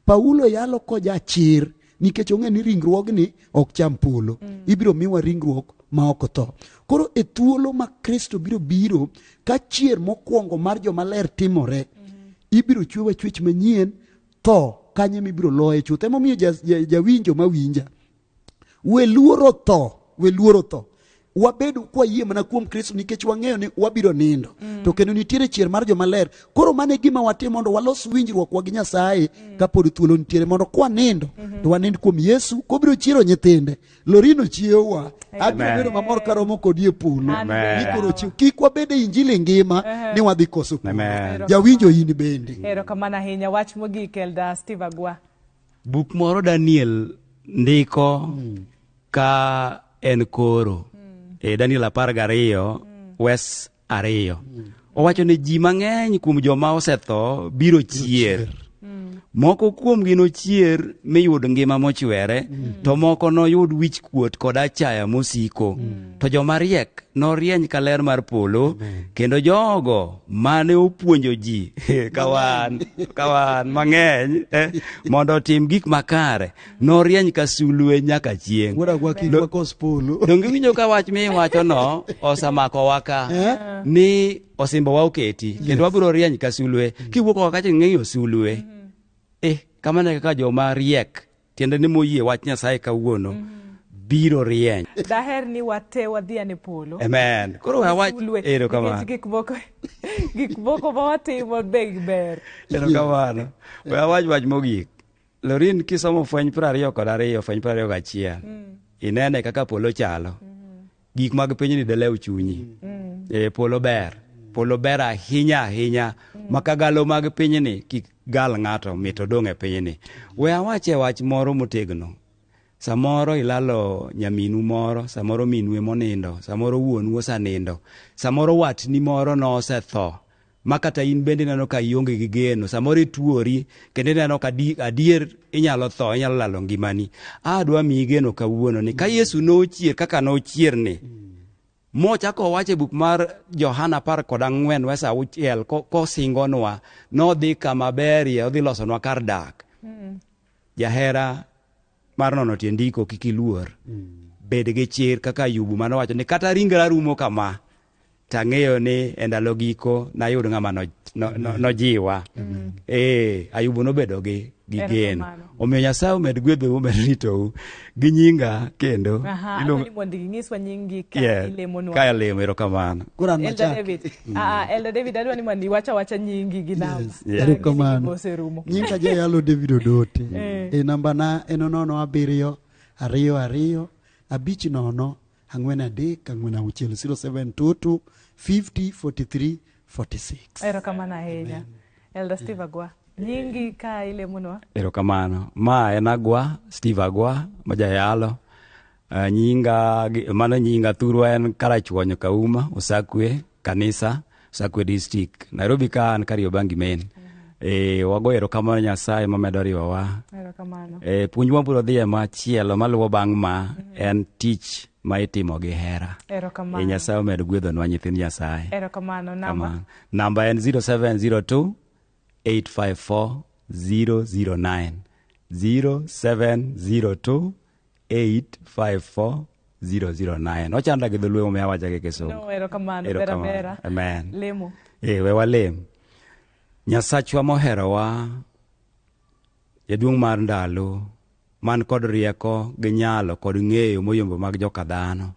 Paulo yalo koja chir nikech ong'e ni ringruogni ok cham polo. Ibiro miwa ringruok ma ok tho. Koro e thuolo ma Kristo biro ka chier mokwongo mar jomaler timore, ibiro chwewa chwech manyien, tho kanye mibiro loye chuth. Emomiyo jawinjo mawinja, we luoro tho. Wabedo kwa yie mana kuom Kristo nikech wang'eyo ni wabiro nindo. To kendo nitiere chier mar jomaler. Koro mane gima watimo mondo walos winjruok wa gi Nyasaye kapod thuolo nitiere mondo kwa nindo to wanind kuom Yesu kobiro chiero nyithinde. Lorino chiewa. Abiro bedo mamor karomo kodi e puno. Nikoro chiw kik wabede injili ngima ni wadhi koso puno. Jawinjo in bende.
Erokamano ahinya. Wach mogik Elder Steve Agwa.
Buk moro Daniel ndiko ka en koro. Daniel 12 wes 2. Owacho ni ji mang'eny kuom joma osetho biro chier. Moko kuom gi nochier miyud ngima mochwere, to moko noyud wich kuot kod achaya mosiko. To joma riek norieny ka ler mar polo, kendo jogo mane opuonjo ji kawan mang'eny mondo otim gik makare norieny ka sulwe nyaka chieng'. Donge winjo ka wach miwacho no osamako waka ni osimbowa oketi kendo wabiro rieny ka sulwe. Kiwuok oko kacha ng'eyo sulwe. Kamane kaka joma riek tiende ni moyie wach Nyasaye kawuono biro rieny.
Daher ni wate wadhiane polo.
Amen. Koro wach erokamano.
Gik moko ma watimo ber.
Erokamano. Wach mogik. Lorin kisomo Fweny 22 Fweny 21 inene kaka polo chalo. Gik mag piny ni delew chunyi. Polo ber ahinya makagalo mag piny ni kik gal ng'ato mito dong' e piny ni. We awache wach moro motegno. Samoro ilalo nyaminu moro, samoro minwe monindo, samoro wuonu osanindo, samoro watni moro no osetho, makata in bende neno ka ionge gi geno, samoro ituori kendo neno ka adier inyalo tho, inyalo lalo ngimani. Adwa miyi geno kawuono ni ka Yesu nochier kaka nochier ni, mochako wache buk mar Johana 14 wes 6 kosingonwa nodhi kama berie odhi losonwa kar dak. Jahera mar nono tie ndiko kik iluor. Bed gi chir kaka Ayubu manowacho ni kata ringra rumo kama tang'eyo ni e ndalo giko nayud ng'ama nojiwa. Ayubu nobedo gi geno. Omiyo Nyasaye omed gwedhou, omed ritou gi nyinga kendo.
Ni mondo ginyiswa nyingi
ka ilemonwa. Ka ilemo, erokamano.
Elder David adwa ni mondo iwacha nyingi gi namba.
Erokamano. Nyinga jayalo David Odote. Namba na en 07222 5 ang'wen adek ang'wen auchiel 0722 50 43 46.
Erokamano ahinya. Elder Steve Agwa. Nyingi ka ile muno.
Erokamano. Ma en Agwa, Steve Agwa, majayalo. Nyinga thurwa en Karachuonyo Kauma, Usakwe, Kanisa, Usakwe District. Nairobi ka an Kariobangi main. Wago erokamano Nyasaye mamedo riwowa.
Erokamano.
Puonjwa biro dhi machielo maluwo bang' ma en tich ma itimo gi hera.
Erokamano.
Nyasaye omed gwedhonwa nyithind Nyasaye.
Erokamano.
Namba en 0702 854 009. 0702 854 009. Ochanda gi dholuo me awacha gi Kisumu.
No, erokamano. Bera.
Amen.
Lemo.
We walem. Nyasachwa moherowa, jaduong' mar ndalo, man kod rieko gi nyalo kod ng'eyo moyombo mag joka dhano.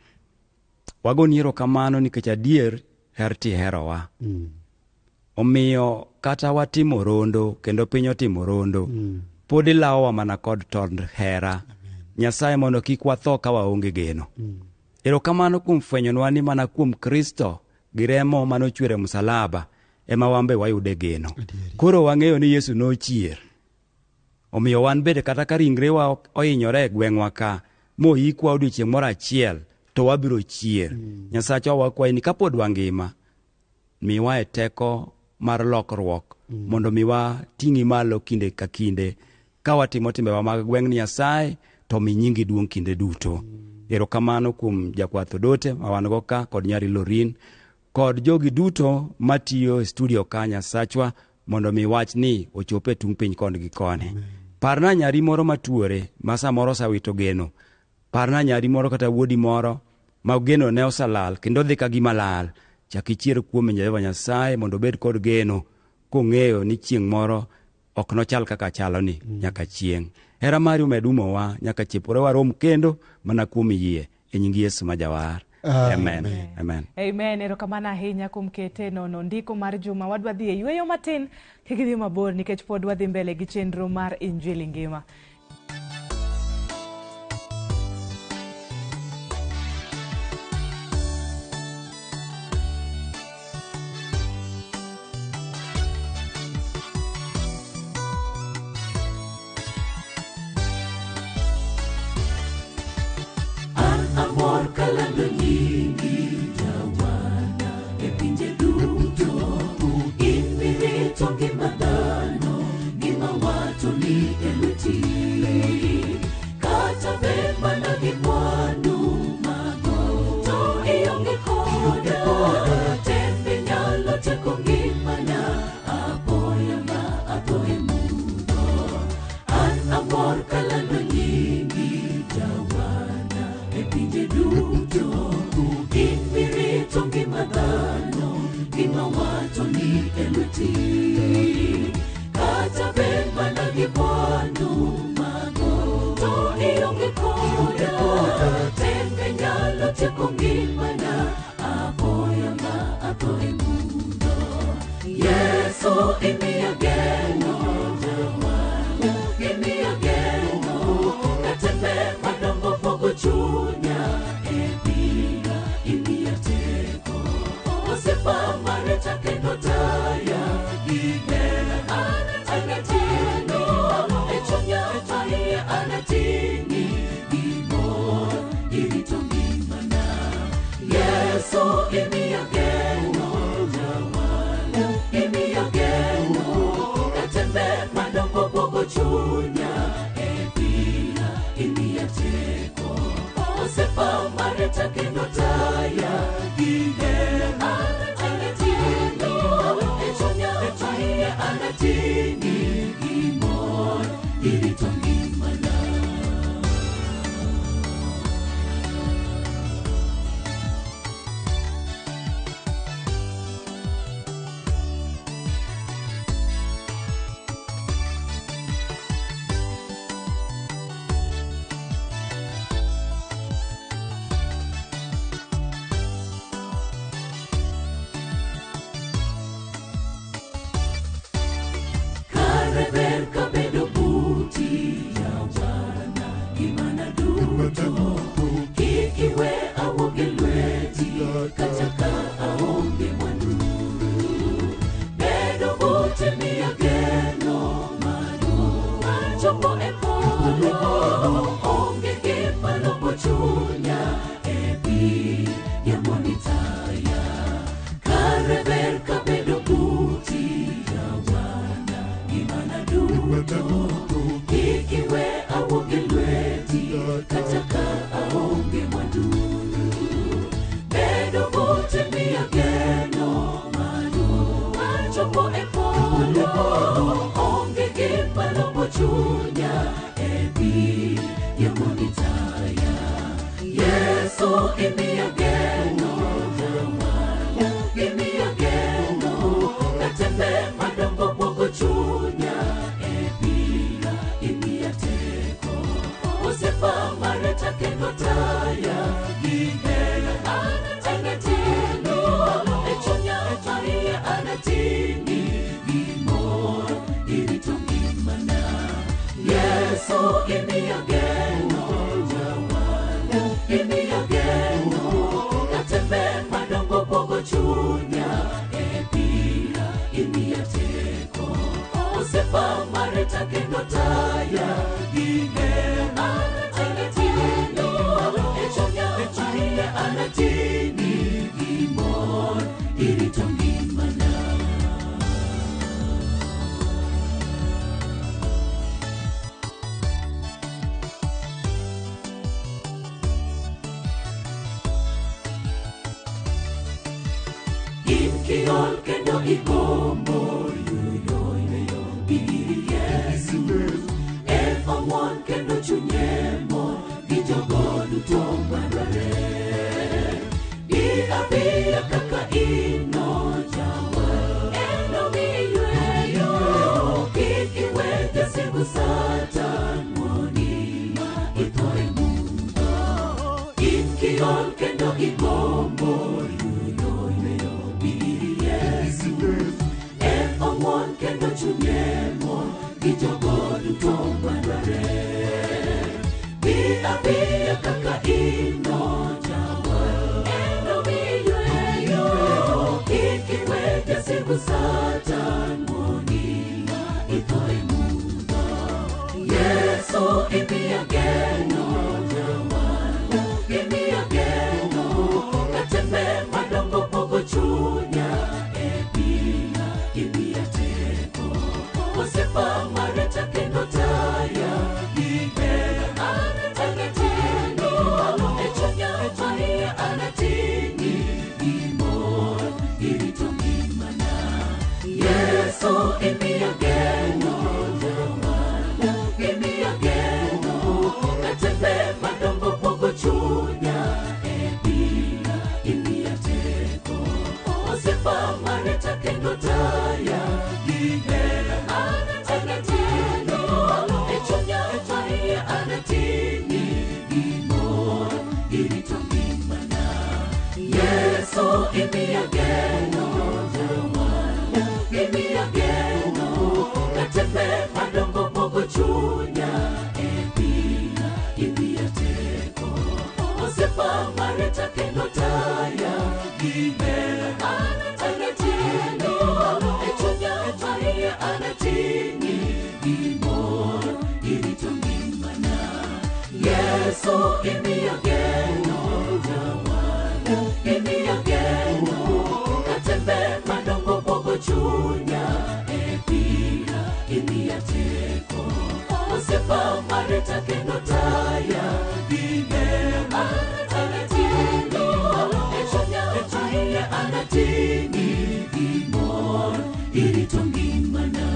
Wagoni erokamano nikech adier herti herowa. Omiyo kata watimo rondo kendo piny otimo rondo, pod ilawowa mana kod tond hera. Nyasaye mondo kik watho ka waonge geno. Erokamano kuom fwenyonwa ni mana kuom Kristo gi remo manochwere msalaba ema wambe wayude geno. Koro wang'eyo ni Yesu nochier. Omiyo wan bede kata ka ringrewa ohinyore e gweng'wa ka, moyikwa odiochieng' moro achiel, to wabiro chier. Nyasachwa wakwayi ni kapod wangima, miwa e teko mar lokruok, mondo miwa ting'i malo kinde ka kinde, ka watimo timbewa mag gweng' ni Nyasaye, to mi nyingi duong' kinde duto. Erokamano kuom jakwath Odote ma wan go ka kod nyari Lorin, kod jogi duto matiyo e studio ka. Nyasachwa mondo mi wach ni ochope tung' piny koni gi koni. Parna nyari moro matuore ma samoro sawito geno. Parna nyari moro kata wuodi moro ma geno ne osalal kendo dhi ka gima lal. Chak ichier kuom Jehova Nyasaye mondo bed kod geno, kong'eyo ni chieng' moro ok nochal kaka chalo ni nyaka chieng'. Hera mari umedumowa nyaka chiepore warom kendo mana kuom yie e nying Yesu majawar. Amen. Amen.
Amen. Erokamano ahinya kuom kete nono ndiko mar juma. Wadwa dhi e yweyo matin kik idhi mabor nikech pod wadhi mbele gi chenro mar Injili ngima.
Amor kalando nyingi Jawana e pinje duto, in mirito ngima dhano, ngima watu ni e lweti. Kata ber mana gi mwandu mago, to ionge koda, tembe nyalo teko ngimana, apoya ma apoya mundo. An amor kalando nyingi Jawana e pinje duto, in mirito ngima dhano, ngima watu ni e lweti. Kata ber mana gi mwandu mago, to ionge koda, tembe nyalo tieko ngimana, apoya ma apoya mundo. Yesu imiya geno, Jawana imiya geno, katembe madongo pogo chunya, e pina imiya teko. Osepa mareta kendo taya, gigena anatini, e chunya ahiye anatini, gimor irito ngimana. Yesu imiya geno, Jawana imiya geno, katembe madongo pogo chunya, e pina imiya teko. Osepa mareta kendo taya, gigena anatini, e chunya ahiye anatini, gimor irito ngimana. Kare ber kabedo buti, achopo e polo onge gima lombo chunya e pi ya monitaya kare ber kabedo buti ya wana gimana duto ikiwe awonge lweti kataka aonge mwaduru bedo buti miya geno madu achopo e polo onge gima lombo chunya e pi ya monitaya Yesu imiya geno jamala imiya geno katembe madongo bogo chunya e pia imiya teko osefa mareta kendo taya gigela anatini e chunya maria anatini gimor iritongimana Yesu imiya geno jamala imiya geno katembe madongo bogo chunya e pia imiya teko osefa mareta kendo taya gigela anatini e chunya maria anatini gimor iritongimana Kiol kendo igombo yuyo biri Yesu F1 kendo chunyemo gijogo duto marare Abia kaka ino jawa eno miyueyo kikiwete sibu satan moni ma itoe mundo Kiol kendo igombo F1 kendo chunyemo gijogo duto marare Abia kaka ino jawa eno miyueyo kikiwete sibu satan moni ma itoe mundo Yesu imiya geno jamala imiya geno katembe madongo bogo chunya e pia imiya teko osefa mareta kendo taya gigela anatini e chunya maria anatini gimor iritongimana Yesu imiya geno jamala imiya geno katembe madongo bogo chunya e pia imiya teko osefa mareta kendo taya gigela anatini e chunya maria anatini gimor iritongimana Yesu imiya geno jamala imiya geno katembe madongo bogo chunya e pia imiya teko osefa mareta kendo taya gigela anatini e chunya maria anatini gimor iritongimana Yesu imiya geno jamala imiya geno katembe madongo bogo chunya e pia imiya teko osefa mareta kendo taya gigela anatini e chunya maria anatini gimor iritongimana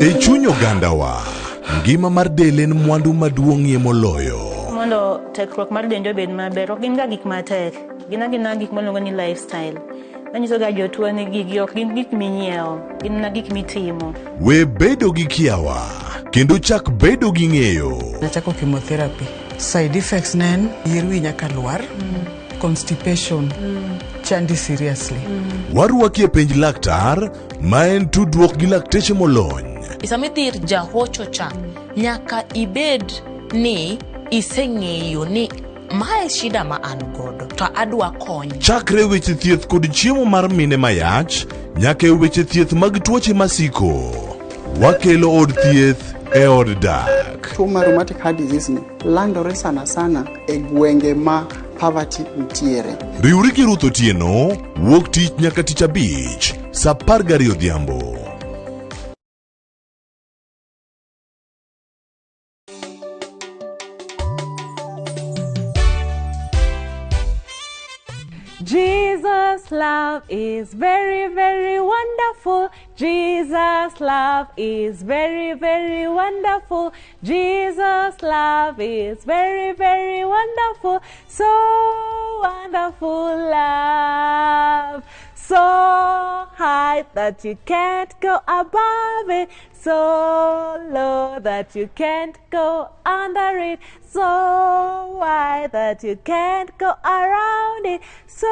E chuny ogandawa, ngima mar del en mwandu maduong'ie moloyo.
Mondo tekruok mar dende obed maber, ok gin ga gik matek. Gin gik maluongo ni lifestyle. Manyiso ga jotuo ni gigi ok gin gik minyiewo, gin na gik mitimo.
We bedo gi kiawa, kendo chak bedo gi ng'eyo.
Nachako chemotherapy. Side effects nen, yier wi nyaka lwar, constipation, chandi seriously.
Warwaki e penj laktar, ma en tudruok gi lakteche molony.
Isami dhir jahocho cha, nyaka ibed ni iseng'eyo ni mae shida ma an godo to adwa kony.
Chakre weche thieth kod chiemo mar mine mayach nyaka weche thieth mag tuoche masiko. Wakelo od thieth e od dak.
Tuo mar rheumatic heart disease ni landore sana e gwenge ma poverty ntiere.
Riwri gi Ruth Otieno wuok tich nyaka tich abich saa 12 odhiambo.
Jesus' love is very, very wonderful. Jesus' love is very, very wonderful. Jesus' love is very, very wonderful. So wonderful love. So high that you can't go above it. So low that you can't go under it. So wide that you can't go around it. So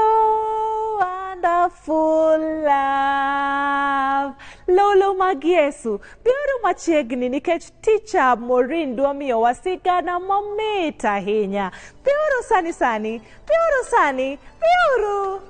wonderful love. Lolo mag Yesu, biuru machiegni nikech ticha Maureen dwa miyo wasigana mamit ahinya. Biuru sani, biuru sani, biuru.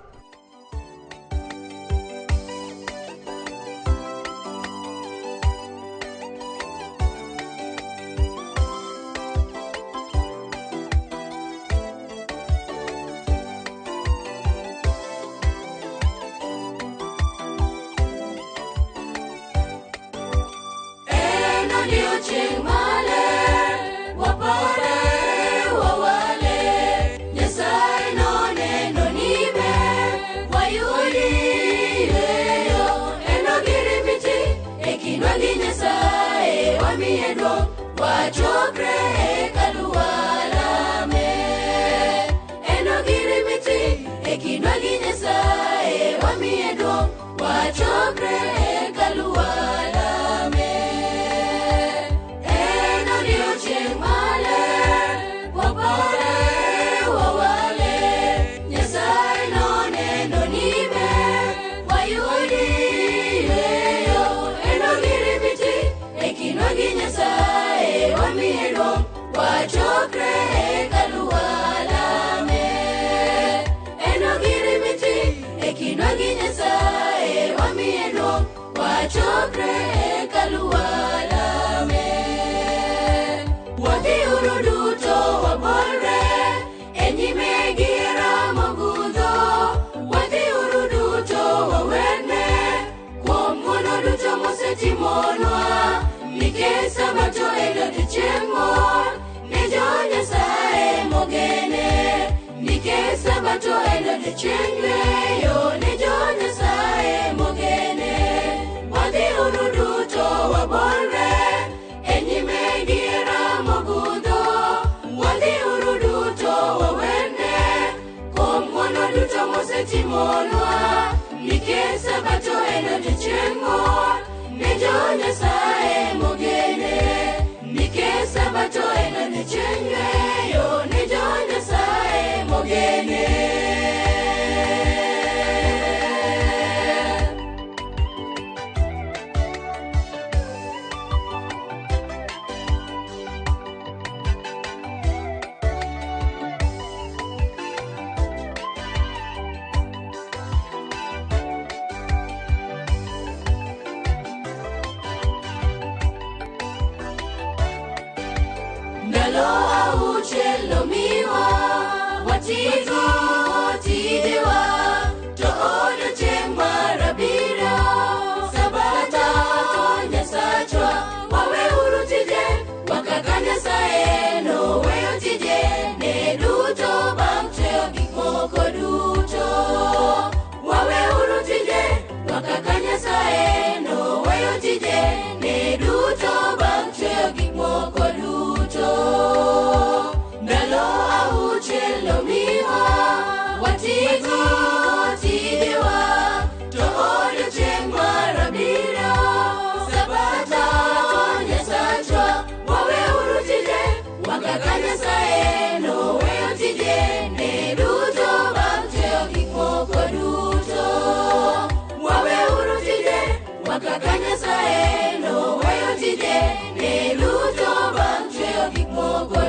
Kaka Nyasaye no weyo tije ne luto bang' chweyo gik moko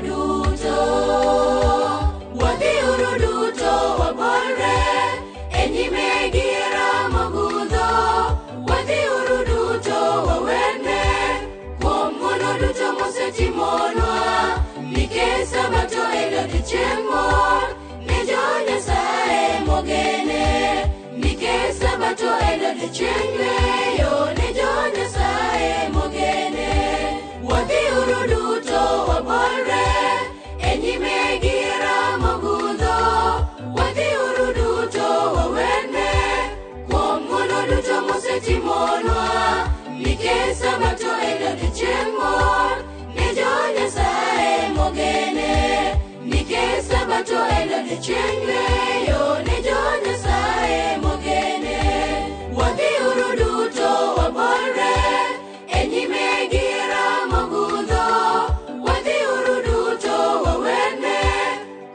odiochieng' mor ne jo-Nyasaye mogene, nikech Sabato en odiochieng' yweyo ne jo-Nyasaye mogene. Wadhiuru duto wabolre e nyime gi Ramogudho, wadhiuru duto wawerne kuom ng'wono duto mosetimonwa, nikech Sabato en odiochieng' mor ne jo-Nyasaye mogene, nikech Sabato en odiochieng' yweyo ne jo-Nyasaye mogene. Wadhiuru duto wabolre e nyime gi Ramogudho, wadhiuru duto wawerne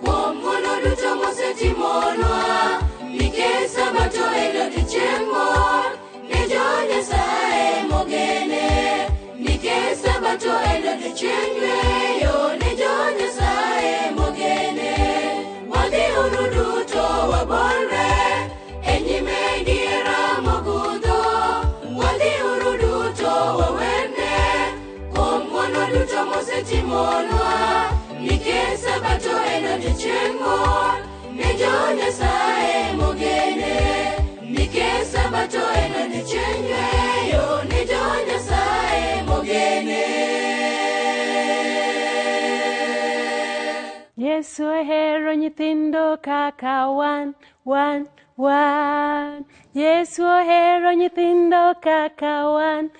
kuom ng'wono duto mosetimonwa, nikech Sabato en odiochieng' mor ne jo-Nyasaye mogene, nikech Sabato en odiochieng' yweyo ne jo-Nyasaye mogene. Wadhiuru duto wabolre e nyime gi Ramogudho, wadhiuru duto wawerne kuom ng'wono duto mosetimonwa, nikech Sabato en odiochieng' mor ne jo-Nyasaye mogene, nikech Sabato en odiochieng' yweyo ne jo-Nyasaye mogene.
Yesu ohero nyithindo kaka wan. Yesu ohero nyithindo kaka wan.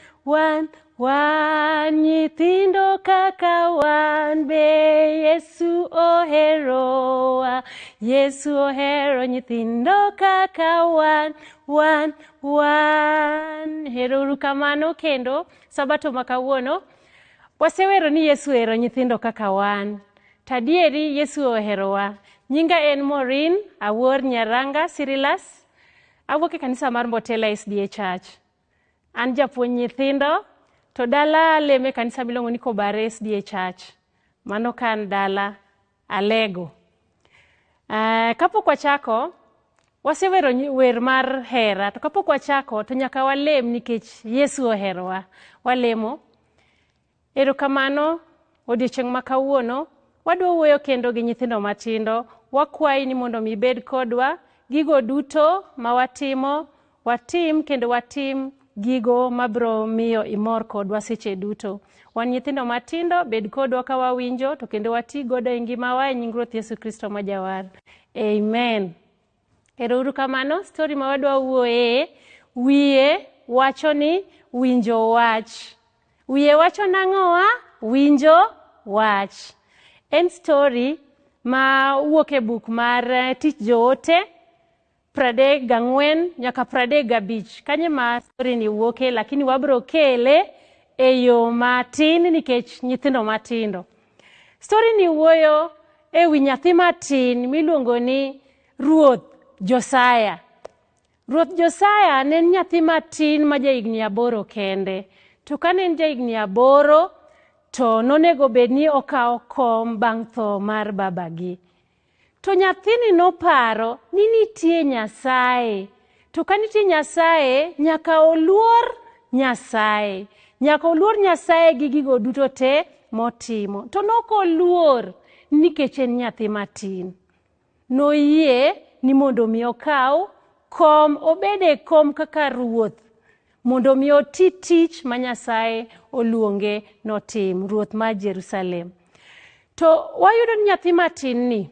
Nyithindo kaka wan be Yesu oherowa. Yesu ohero nyithindo kaka wan. Hero kamano kendo Sabato makawuono wasewero ni Yesu ohero nyithindo kaka wan. Tadieri Yesu oherowa. Nyinga en Maureen Awuor Nyaranga Sirilas. Awuok e kanisa mar Mbotela SDA Church. An japuonj nyithindo to dala leme kanisa milongo ni Kobare SDA Church. Mano kan dala Alego. Kapok wachako wasewero wer mar hera, to kapok wachako to nyaka walem nikech Yesu oherowa. Walemo. Erokamano odiochieng' makawuono wadwa wuoyo kendo gi nyithindo matindo. Wakwayi ni mondo mibed kodwa gigo duto ma watim kendo watim gigo mabro miyo imor kodwa seche duto. Wan nyithindo matindo, bed kodwa ka wawinjo to kendo wati godo e ngimawa e nying Ruoth Yesu Kristo ma Jawar. Amen. Erouru kamano, story ma wadwa wuoye wiye wacho ni winjo wach. Wiye wacho nang'owa? Winjo wach. En story ma wuok e buk mar Tich Joote 34 nyaka 35. Kanye ma story ni wuoke, lakini wabro kele e yo matin nikech nyithindo matindo. Story ni wuoyo e wi nyathi matin miluongo ni Ruoth Josiah. Ruoth Josiah ne en nyathi matin ma jahigni 8 kende. To kane en jahigni 8 to nonego bed ni okawo kom bang' tho mar babagi. To nyathini noparo ni nitie Nyasaye. To ka nitie Nyasaye, nyaka oluor Nyasaye. Nyaka oluor Nyasaye gi gigo duto te motimo. To nokoluor nikech en nyathi matin. Noyie ni mondo mi okaw kom, obede kom kaka ruoth, mondo mi oti tich ma Nyasaye oluonge notim, ruoth mar Jerusalem. To wayudo ni nyathi matin ni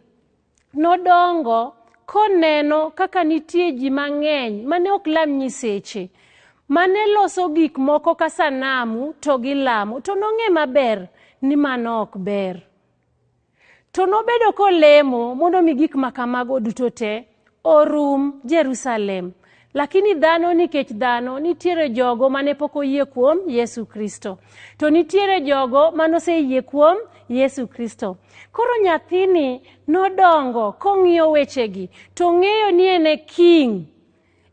nodongo koneno kaka nitie ji mang'eny mane ok lam nyiseche, mane loso gik moko ka sanamu to gilamo, to nong'e maber ni mano ok ber. To nobedo kolemo mondo mi gik makamago duto te orum Jerusalem. Lakini dhano, nikech dhano nitiere jogo mane pok oyie kuom Yesu Kristo. To nitiere jogo mane oseyie kuom Yesu Kristo. Koro nyathini nodongo kong'iyo wechegi, to ng'eyo ni ene king,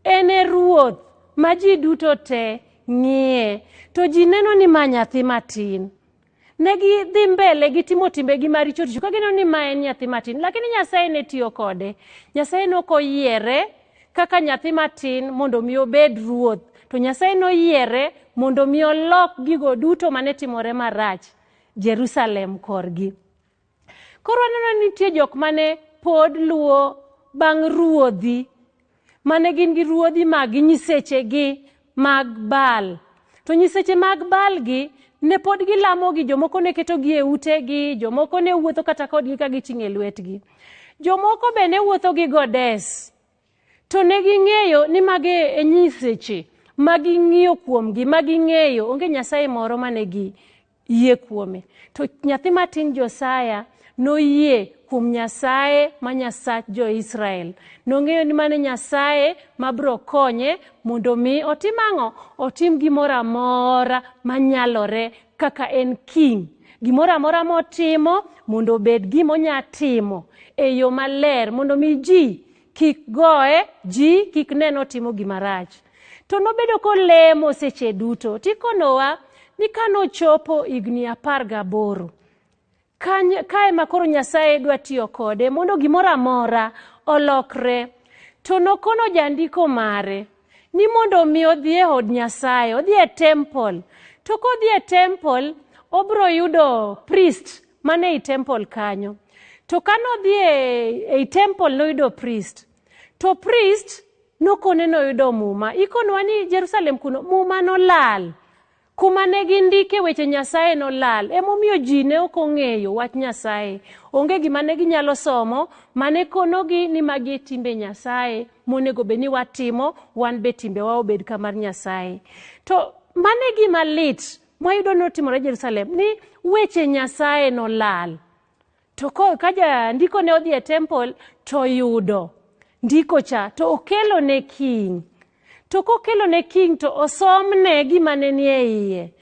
ene ruoth ma ji duto te ng'iye. To ji neno ni ma nyathi matin. Negi dhi mbele gitimo timbegi maricho richo ka gineno ni ma en nyathi matin, lakini Nyasaye ne tiyo kode. Nyasaye nokoyiere kaka nyathi matin mondo mi obed ruoth, to Nyasaye noyiere mondo mi olok gigo duto mane timore marach Jerusalem korgi. Koro aneno ni nitie jok mane pod luwo bang' ruodhi, mane gin gi ruodhi mag nyiseche gi mag Baal. To nyiseche mag Baal gi ne pod gilamo gi, jomoko ne keto gi e ute gi, jomoko ne wuotho kata kodgi ka giting'e lwetgi. Jomoko be ne wuotho gi godes. To ne ging'eyo ni mage e nyiseche magi ng'iyo kuomgi, magi ng'eyo onge nyasaye moro mane gi yie kuome. To nyathi matin Josiah noyie kuom Nyasaye ma Nyasach jo-Israel. Nong'eyo ni mane Nyasaye mabro konye mondo mi otim ang'o? Otim gimoro amora manyalore kaka en king. Gimoro amora motimo mondo obed gimonya timo e yo maler, mondo mi ji kik goye, ji kik neno timo gimarach. To nobedo kolemo seche duto. Tikonowa ni kanochopo higni 18, kae makoro Nyasaye dwa tiyo kode mondo gimoro amora olokre. To nokono jandiko mare ni mondo mi odhi e od Nyasaye, odhi e temple. To kodhi e temple, obro yudo priest mane i temple kanyo. To kano dhi e temple noyudo priest. To priest nokone noyudo muma. Ikonwa ni Jerusalem kuno muma nolal. Kuma ne gindike weche Nyasaye nolal. Emomiyo ji ne ok ong'eyo wach Nyasaye. Onge gima ne ginyalo somo mane konogi ni magi timbe Nyasaye monego be ni watimo, wan be timbewa obed kamar Nyasaye. To mane gima lit mwayudo notimore Jerusalem ni weche Nyasaye nolal. To kaja ndiko ne odhi e temple to yudo ndiko cha to okelo ne king. To kokelo ne king to osomne gima ne nie iye.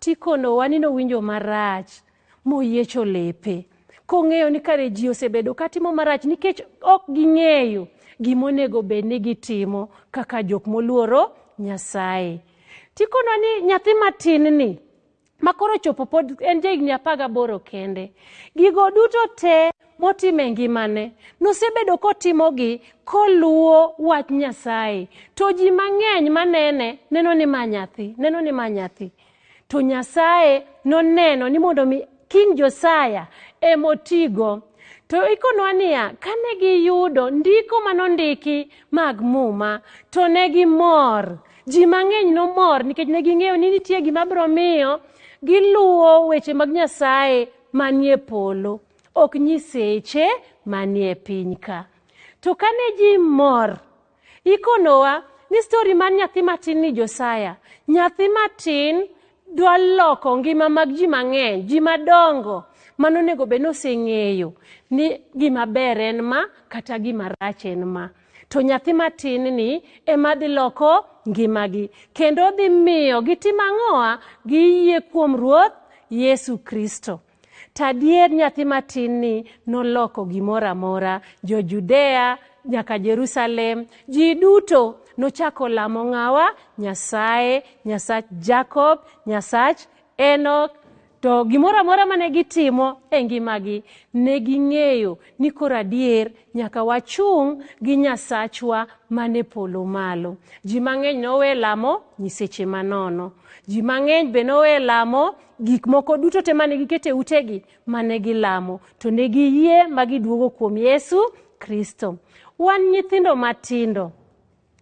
Tikono wanino winjo marach moyiecho lepe. Kong'eyo ni kare ji osebedo katimo marach nikech ok ging'eyo gimonego bed ni gitimo kaka jok moluoro Nyasaye. Tikono ni nyathi matin ni makoro chopo pod en jahigni 18 kende. Gigo duto te motime ngimane nosebedo kotimogi koluwo wach Nyasaye. To ji mang'eny manene neno ni manyathi. To Nyasaye noneno ni mondo mi King Josiah emotigo. To ikonwa niya, kane giyudo ndiko manondiki mag muma, to ne gimor. Ji mang'eny nomor nikech ne ging'eyo ni nitie gima bro miyo giluwo weche mag Nyasaye manie polo, ok nyiseche manie piny ka. To kane ji mor, ikonowa ni story man nyathi matin ni Josiah. Nyathi matin dwa loko ngima mag ji mang'eny, ji madongo manonego be noseng'eyo ni gima ber en ma kata gima rach en ma. To nyathi matin ni ema dhi loko ngimagi kendo dhi miyo gitim ang'oa giyie kuom Ruoth Yesu Kristo. Tadier nyathi matin ni noloko gimoro amora. Jo Judea nyaka Jerusalem, ji duto nochako lamo ng'awa? Nyasaye, Nyasach Jacob, Nyasach Enoch. To gimoro amora mane gitimo e ngimagi ne ging'eyo ni koro adier nyaka wachung' gi Nyasachwa mane polo malo. Ji mang'eny nowe lamo nyiseche manono. Ji mang'eny be nowe lamo gik moko duto te mane gikete utegi mane gilamo. To ne giyie magiduogo kuom Yesu Kristo. Wan nyithindo matindo,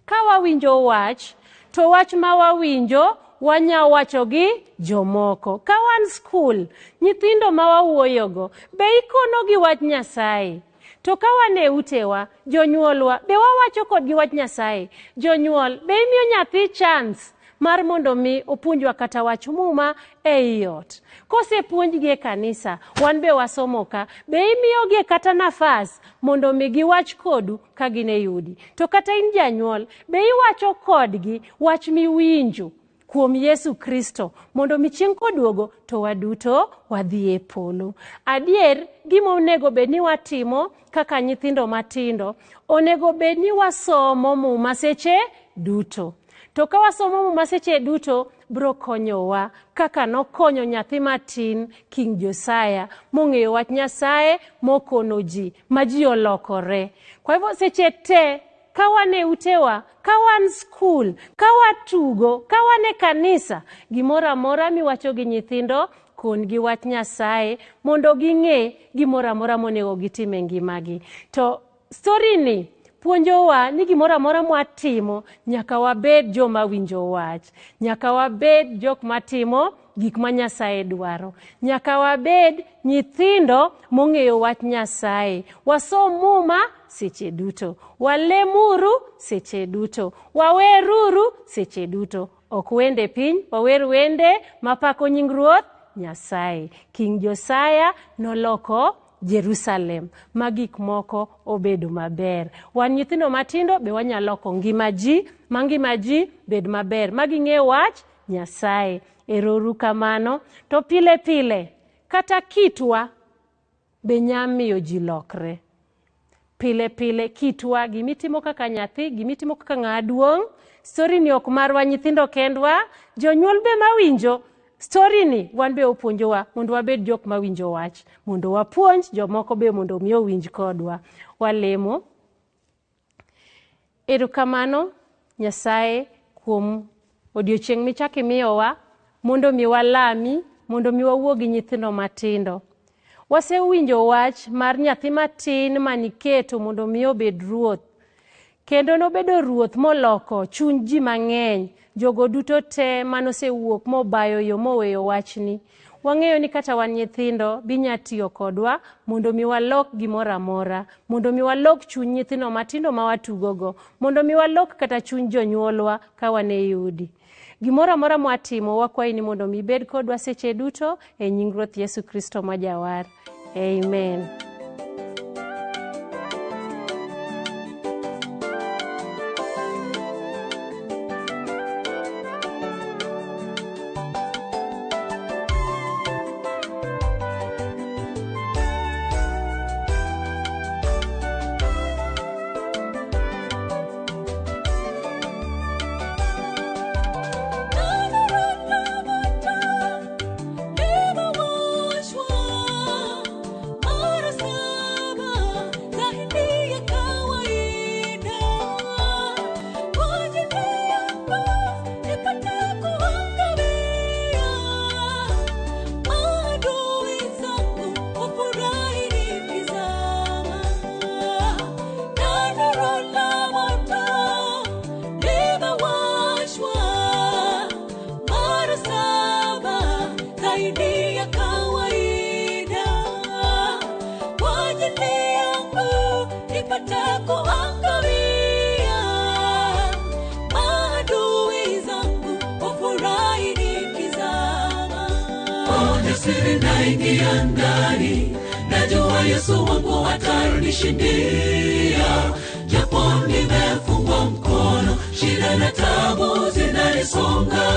ka wawinjo wach, to wach ma wawinjo wanya wacho gi jomoko. Ka wan skul, nyithindo ma wawuoyogo be ikono gi wach Nyasaye. To ka wan e utewa, jonyuolwa be wawacho kodgi wach Nyasaye. Jonyuol be imiyo nyathi chance mar mondo mi opuonjwa kata wach muma e iot. Kosepuonjgi e kanisa, wan be wasomo ka, be imiyogi kata nafas mondo mi giwach kodu ka gin e yudi. To kata in janyuol, be iwacho kodgi wach miwinjo kuom Yesu Kristo mondo mi chieng' koduogo to waduto wadhi e polo. Adier gima onego bed ni watimo kaka nyithindo matindo, onego bed ni wasomo muma seche duto. To ka wasomo muma seche duto bro konyowa kaka nokonyo nyathi matin King Josiah mong'eyo wach Nyasaye mokono ji ma ji olokore. Kwa hivyo seche te ka wan e utewa, ka wan skul, ka watugo, ka wan e kanisa, gimoro amora miwacho gi nyithindo kon gi wach Nyasaye mondo ging'e gimoro amora monego gitim e ngimagi. To story ni puonjowa ni gimoro amora mwatimo nyaka wabed joma winjo wach. Nyaka wabed jok matimo gik ma Nyasaye dwaro. Nyaka wabed nyithindo mong'eyo wach Nyasaye. Wasom muma seche duto. Walemuru seche duto. Waweruru seche duto. Ok wende piny, wawer wende mapako nying Ruoth Nyasaye. King Josiah noloko Jerusalem, magik moko obedo maber. Wan nyithindo matindo be wanyaloko ngima ji, mangima ji bed maber, maging'e wach Nyasaye. Erouru kamano. To pile pile, kata kitwa be nyamiyo ji lokre. Pile pile kitwa, gimitimo kaka nyathi, gimitimo kaka ng'aduong'. Story ni ok marwa nyithindo kendwa, jonyuol be mawinjo. Story ni wan be opuonjowa mondo wabed jok mawinjo wach, mondo wapuonj jomoko be mondo miyo winj kodwa. Walemo. Erokamano Nyasaye kuom odiochieng' michaki miyowa mondo mi walami, mondo mi wawuo gi nyithindo matindo. Wasewinjo wach mar nyathi matin maniketo mondo mi obed ruoth. Kendo nobedo ruoth moloko chuny ji mang'eny, jogo duto te manosewuok mobayo yo moweyo wachni. Wang'eyo ni kata wan nyithindo binya tiyo kodwa mondo mi walok gimoro amora, mondo mi walok chuny nyithindo matindo ma watugogo, mondo mi walok kata chuny jonyuolwa ka wan e yudi. Gimoro amora mwatimo wakwayi ni mondo mi bed kodwa seche duto e nying Ruoth Yesu Kristo ma jawar. Amen.
Naingia ndani, najua Yesu wangu atanishindia. Japo nimefungwa mkono, shida na tabu zinanisonga.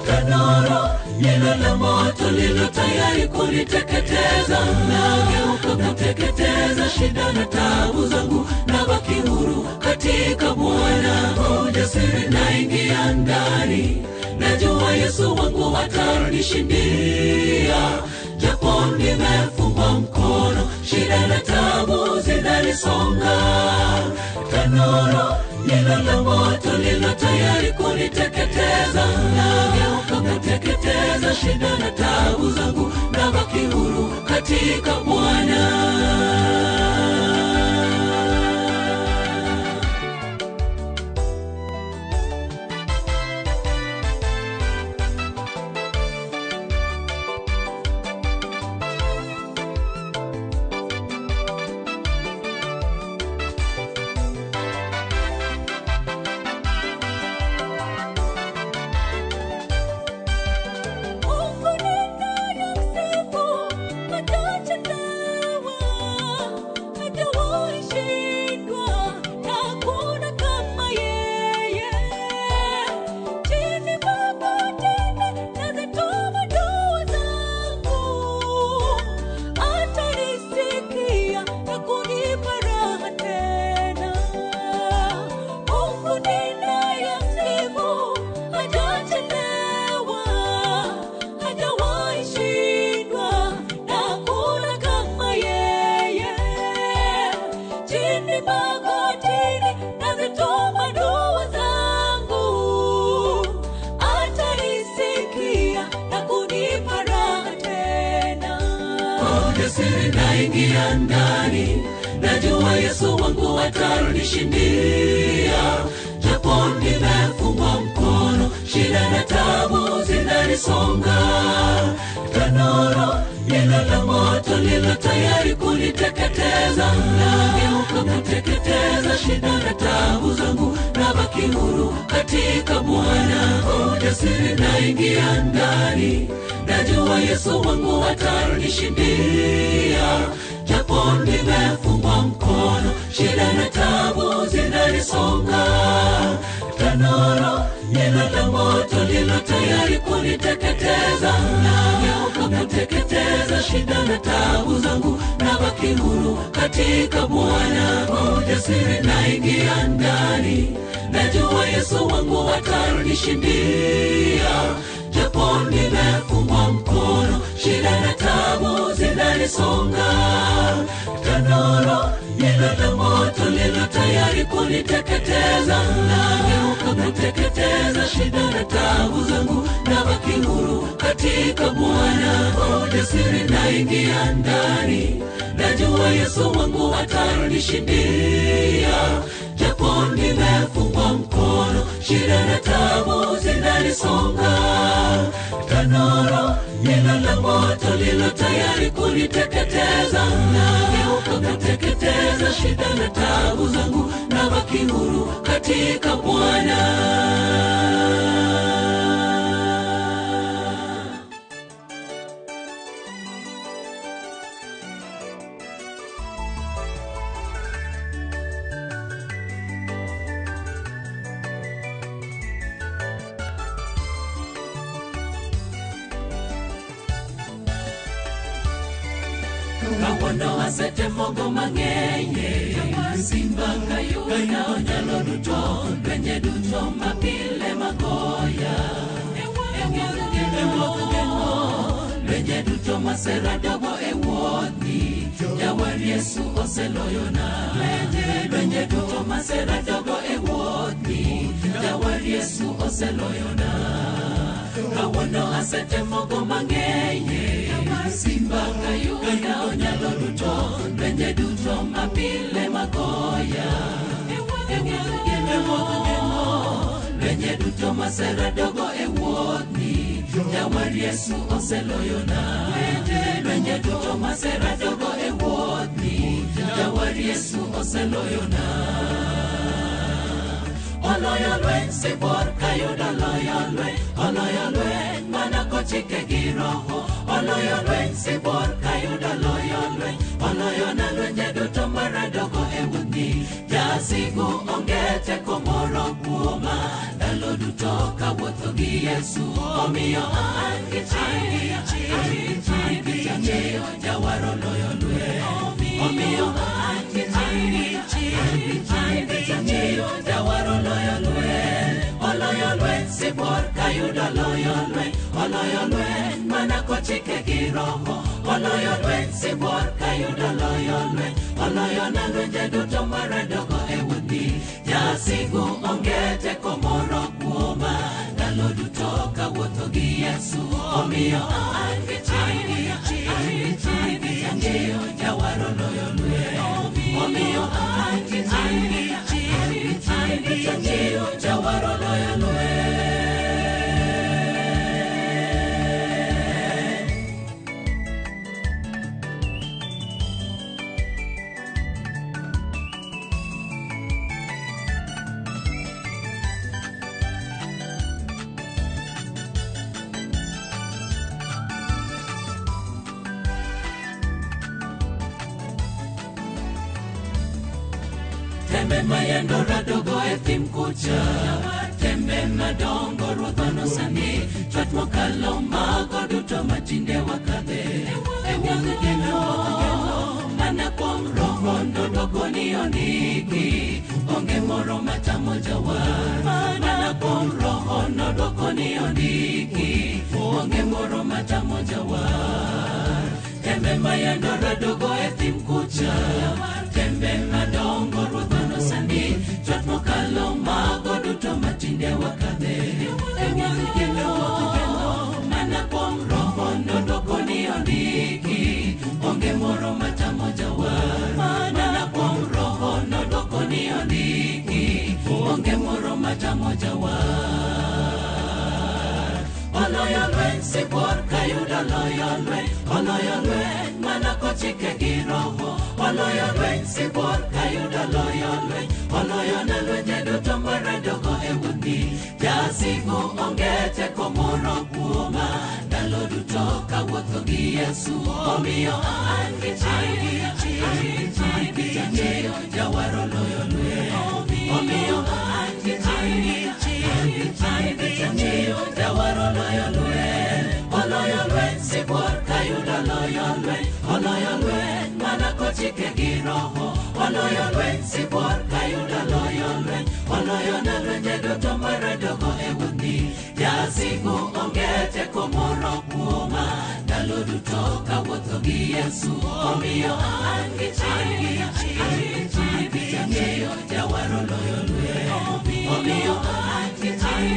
Tanuru hilo la moto lilo tayari kuniteketeza. Nageuka kuteketeza shida na tabu zangu, nabaki huru katika Bwana. Ujasiri naingia ndani, najua Yesu wangu atanishindia. Japo nimefungwa mkono, shida na tabu zinanisonga. Tanuru hilo la moto lilo tayari kuniteketeza. Nageuka kuteketeza shida na tabu zangu, nabaki huru katika Bwana. Mungu ni nani msifu, atachetewa. naingia ndani, najua Yesu wangu atanishindia. Japo nimefungwa mkono, shida na tabu zinanisonga, tanuru hilo la moto lilo tayari kuniteketeza, nageuka kuteketeza shida na tabu zangu, nabaki huru katika Bwana. Ujasiri naingia ndani, najua Yesu wangu atanishindia. Japo nimefungwa mkono, shida na tabu zinanisonga, tanuru hilo la moto lilo tayari kuniteketeza, nageuka kuteketeza shida na tabu zangu, nabaki huru katika Bwana. Ujasiri naingia ndani, najua Yesu wangu atanishindia. Japo nimefungwa mkono, shida na tabu zinanisonga, tanuru hilo la moto lilo tayari kuniteketeza, nageuka kuteketeza shida na tabu zangu, nabaki huru katika Bwana. Ujasiri naingia ndani, najua Yesu wangu atanishindia. Japo nimefungwa mkono, shida na tabu zinanisonga, tanuru hilo la moto lilo tayari kuniteketeza, nageuka kuteketeza shida na tabu zangu, nabaki huru katika Bwana. Kawono asete mogo mang'enye, simba kayuda onyalo duto, lwenye duto mapile magoya. Lwenye duto masera dogo wuodhi, jawar Yesu oseloyona. Lwenye duto masera dogo wuodhi, jawar Yesu oseloyona. Kawono asete mogo mang'enye, simba kayuda onyalo duto, lwenye duto mapile magoya. Lwenye duto masera dogo wuodhi, jawar Yesu oseloyona. Lwenye duto masera dogo wuodhi, jawar Yesu oseloyona. Oloyo lweny sibor kayudo oloyo lweny, oloyo lweny mana kochike gi roho. Oloyo lweny sibor kayudo oloyo lweny, oloyo na lwenye duto maradogo wuodhi. Jasigu onge teko moro kuoma, ndalo duto kawuotho gi Yesu. Omiyo an gi chir, jawar oloyo lweny. Omiyo an gi chir, jawar oloyo lweny. Oloyo lweny sibor kayudo oloyo lweny, oloyo lweny mana kochike gi roho. Oloyo lweny sibor kayudo oloyo lweny, oloyo na lwenje duto maradogo wuodhi. Jasigu onge teko moro kuoma, ndalo duto kawuotho gi Yesu. Omiyo an gi chir, jawar oloyo lweny. Omiyo an gi chir, jawar oloyo lweny. Tembe mayendo radogo thim kucha, tembe madongo ruodhono sani, chwat mokalo mago duto matinde wakadhe. Wuodh geno mana kuom roho ndodogo ni ondiki, onge moro matamo jawar. Mana kuom roho ndodogo ni ondiki, onge moro matamo jawar. Tembe mayendo radogo thim kucha, tembe madongo ruodhono sani, chwat mokalo mago duto matinde wakadhe. Wuodh geno mana kuom roho ndodogo ni ondiki, onge moro matamo loyo lweny, oloyo lweny mana kochike gi roho, oloyo lweny sibuor kayudo loyo lweny, oloyo na lwenje duto maradogo e wundi, jasigu onge teko moro kuoma, ndalo duto kawuotho gi Yesu, omiyo an gi chir, jawaro loyo lweny, omiyo an gi chir, jawaro loyo lweny, oloyo lweny sibuor kayudo loyo lweny, oloyo lweny mana kochike gi roho, oloyo lweny sibuor kayudo loyo lweny, oloyo na lwenje duto maradogo e wundi, jasigu onge teko moro kuoma, ndalo duto kawuotho gi Yesu, omiyo an gi chir, jawaro loyo lweny, omiyo an gi chir,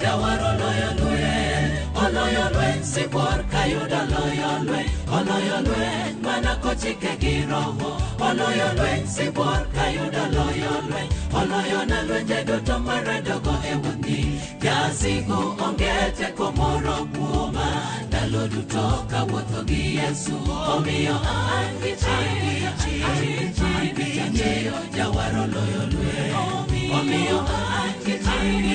jawaro loyo lweny, oloyo lweny sibuor kayudo loyo lweny, oloyo lweny mana kochike gi roho, oloyo lweny sibuor kayudo loyo lweny, oloyo na lwenje duto maradogo e wundi, jasigu onge teko moro kuoma, ndalo duto kawuotho gi Yesu, omiyo an gi chir, jawaro loyo lweny, omiyo an gi chir,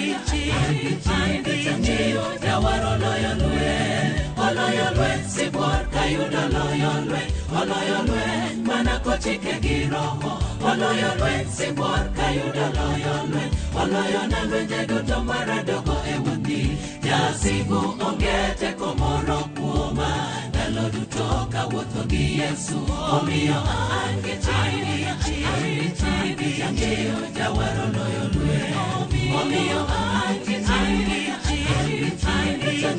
jawaro loyo lweny, oloyo lweny sibuor kayudo loyo lweny, oloyo lweny mana kochike gi roho, oloyo lweny sibuor kayudo loyo lweny, oloyo na lwenje duto maradogo e wundi, jasigu onge teko moro kuoma, ndalo duto kawuotho gi Yesu, omiyo an gi chir, jawaro loyo lweny, omiyo an gi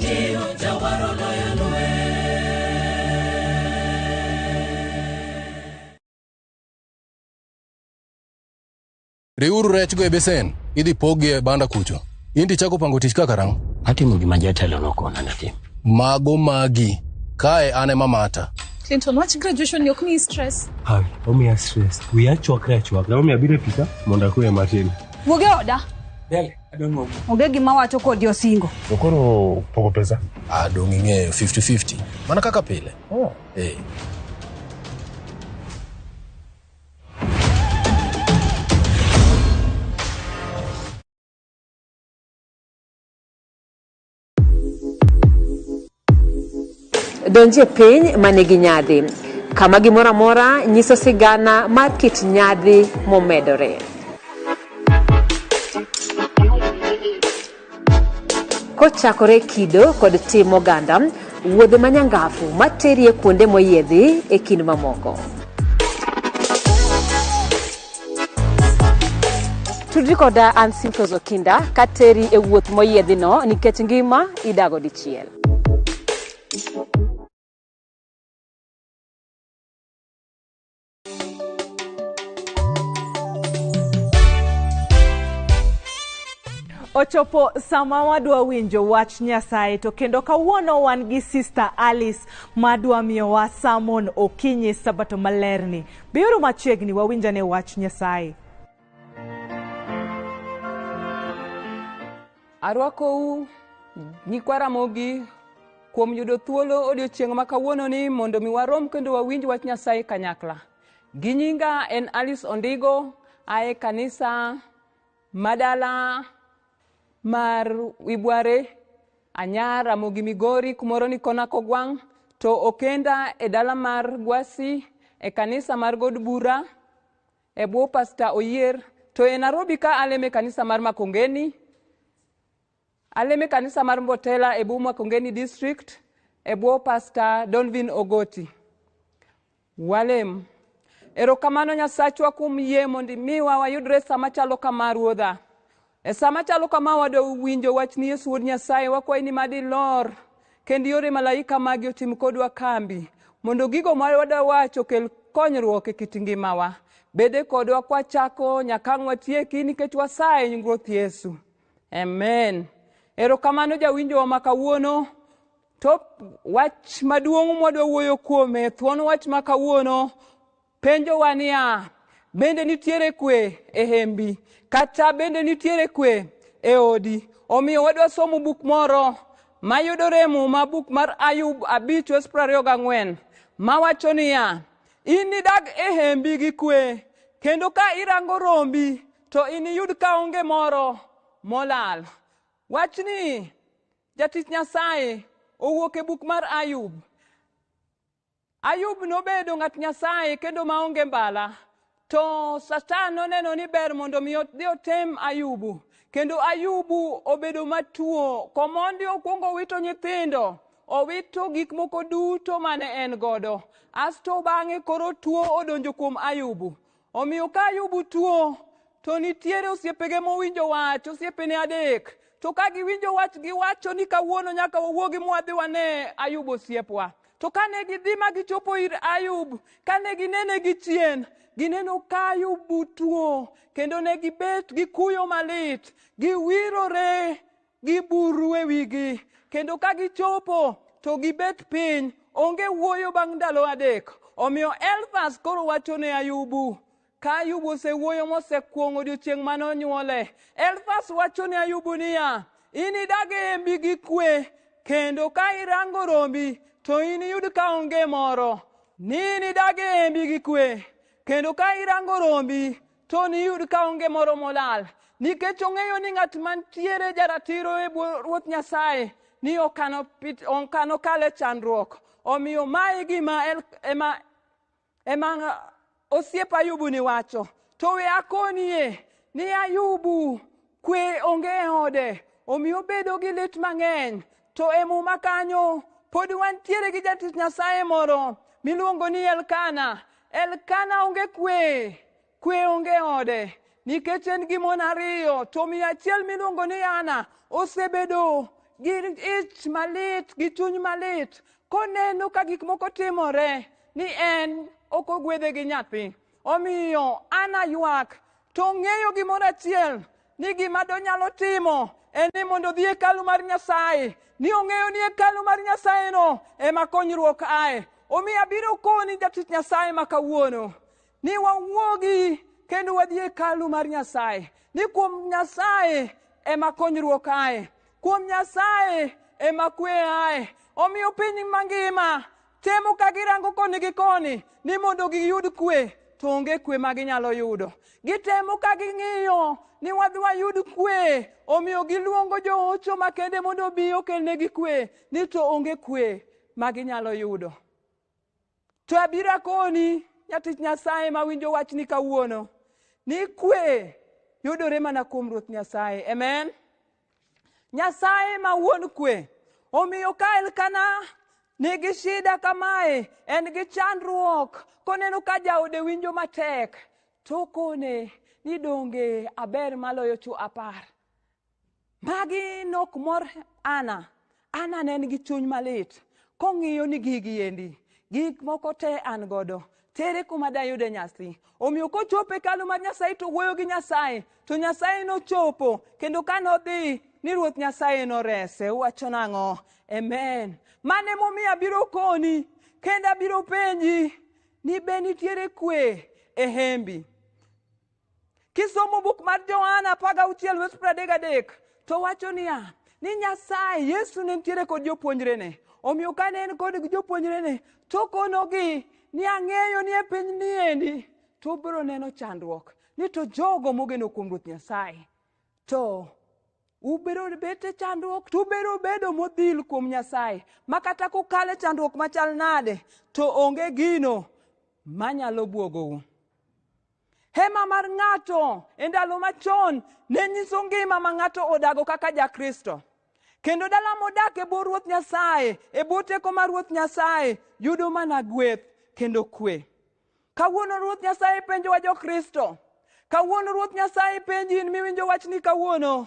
chir, jawaro loyo lweny.
Riuru rechgo e besen, idhi pogi e banda kucho. Indi chako pango tich kaka rang?
Atimo gima jatelo nokona natim.
Mago magi. Kae ane mamata.
Clinton, watch graduation ni okni stress.
Hawi, omiya stress. Wiya chwakre achwak. Na omiya bire pika, monda kuya matin.
Woge oda.
Dele, adongo.
Oge gima wacho kodi osingo.
Okoro pogo pesa?
Dongi ng'eyo 50-50. Mana kaka pile.
Oh.
Eh.
Donje piny manigi nyadhi, kama gimora mora nyiso sigana mar kit nyadhi momedore. Kochakore kido kod tim oganda, wuodhe manyangafu materie kuonde moyiedhi e kind mamoko. Tudri koda an Simfos Okinda kateri e wuoth moyiedhi no nikech ngima idago dichiel.
Ochopo sama wadwa winjo wach Nyasaye, to kendo kawuono wan gi Sister Alice madwa miyowa sermon okinyi sabato malerni. Biuru machiegni wawinjane wach Nyasaye.
Arwakou nyikwa Ramogi kuom yudo thuolo odiochieng' ma kawuono ni mondo mi warom kendo wawinj wach Nyasaye kanyakla. Gi nyinga en Alice Ondigo, ae kanisa madala mar Ibware, Anyar, Ramogi Migori, kumoro ni kona Kogwang, to okenda e dala mar Gwasi, e kanisa mar God Bura, e bwo Pastor Oyier, to e Nairobi ka aleme kanisa mar Makongeni, aleme kanisa mar Mbotela e bwo Makongeni District, e bwo Pastor Donvin Ogoti. Walem, erokamano Nyasachwa kuom yie mondo miwa wayudre sama chalo kama Ruodha. E sama chalo kama wadwa winjo wach ni Yesu Wuod Nyasaye, wakwayi ni madi lor kendo yore malaika magi otim kodwa kambi mondo gigo ma wadwa wacho kel konyruok e kit ngimawa. Bede kodwa kwa chako nyaka watieki nikech wasaye Ruoth Yesu. Amen. Erokamano jawinjo ma kawuono, to wach maduong' mwadwa wuoyo kuome, thuon wach ma kawuono penjo wania, bende nitiere kwe e hembi, kata bende nitiere kwe e odi. Omiyo wadwa somo buk moro mayudore e Muma buk mar Ayub 5:24 mawacho niya, in idag e hembi gi kwe, kendo ka irango rombi to iniyud ka onge moro molal. Wachni jatich Nyasaye owuok e buk mar Ayub. Ayub nobedo ng'at Nyasaye kendo maonge mbala, to Satan noneno ni ber mondo mi odhi otem Ayubu, kendo Ayubu obedo matuo. Komondi okuongo wito nyithindo, owito gik moko duto mane en godo, asto bang'e koro tuo odonjo kuom Ayubu. Omiyo ka Ayubu tuo, to nitiere osiepege mowinjo wach, osiepene 3, to ka giwinjo wach giwacho ni kawuono nyaka wawuogi mwadhi wane Ayubu osiepwa. To kane gidhi ma gichopo ir Ayub, kane ginene gichien, gineno ka Ayubu tuo, kendo ne gibet gikuyo malit, giwirore gi buru e wigi, kendo ka gichopo to gibet piny, onge wuoyo bang' ndalo 3. Omiyo Elfaz koro wacho ne Ayubu, ka Ayubu osewuoyo mosekuong'o odiochieng' manonyuole, Elfaz wacho ne Ayubu niya, inidag e hembi gi kwe, kendo ka irango rombi to iniyud ka onge moro. Ni inidag e hembi gi kwe, kendo ka irango rombi to niyud ka onge moro molal. Nikech ong'eyo ni ng'at mantiere jaratiro e bwo Ruoth Nyasaye ni okano kale chandruok. Omiyo mae gima ema osiep Ayubu ni wacho. To we akonie ni Ayubu kwe onge e ode, omiyo bedo gi lit mang'eny. To e Muma kanyo pod wantiere gi jatich Nyasaye moro miluongo ni Elkana. Elkana onge kwe onge e ode, nikech en gi mon 2, to miyo achiel miluongo ni Ana osebedo gi ich malit, gi chuny malit, koneno ka gik moko timore ni en ok ogwedhe gi nyathi. Omiyo Ana ywak, to ng'eyo gimoro achiel, ni gima donyalo timo en ni mondo odhi e hekalu mar Nyasaye, ni ong'eyo ni hekalu mar Nyasaye no ema konyruok ae. Omiyo abiro koni jatich Nyasaye ma kawuono, ni wawuogi kendo wadhi e hekalu mar Nyasaye, ni kuom Nyasaye ema konyruok ae, kuom Nyasaye ema kwe ae. Omiyo piny mangima temo ka girango koni gi koni ni mondo giyud kwe, to onge kwe ma ginyalo yudo. Gitemo ka ging'iyo ni wadhi wayud kwe, omiyo giluongo joocho makende mondo obi okelnegi kwe, ni to onge kwe ma ginyalo yudo. To abiro koni jatich Nyasaye ma winjo wachni kawuono, ni kwe yudore mana kuom Ruoth Nyasaye. Amen. Nyasaye ma wuon kwe. Omiyo ka Elkana nigi shida kamae, en gi chandruok, koneno ka jaode winjo matek, to kone ni donge aber maloyo chu 10. Magi nok mor Ana. Ana ne nigi chuny malit, kong'iyo ni gigi endi, gik moko te an godo, tere kuma dayude nyathi. Omiyo kochopo e hekalu mar Nyasaye to wuoyo gi Nyasaye, to Nyasaye nochopo, kendo ka nodhi ni Ruoth Nyasaye norese. Uwacho nang'o? Amen. Mane momiyo abiro koni, kendo abiro penji, ni be nitiere kwe e hembi? Kisomo buk mar Johana 16:33, to wacho niya, ni Nyasaye, Yesu ne nitiere kod jopuonjrene. Omiyo ka ne en kod jopuonjrene, to konogi ni ang'eyo ni e piny ni endi, to biro neno chandruok, ni to jogo mogeno kuom Ruoth Nyasaye, to ubiro bete chandruok, to ubiro bedo modhil kuom Nyasaye, makata kokale chandruok machal nade, to onge gino manyalo buogou. Hema mar ng'ato e ndalo machon ne nyiso ngima ma ng'ato odago kaka jakristo. Kendo dala modak e bwo Ruoth Nyasaye, e bwo teko mar Ruoth Nyasaye, yudo mana gweth kendo kwe. Kawuono Ruoth Nyasaye penjowa jokristo, kawuono Ruoth Nyasaye penji in miwinjo wachni kawuono,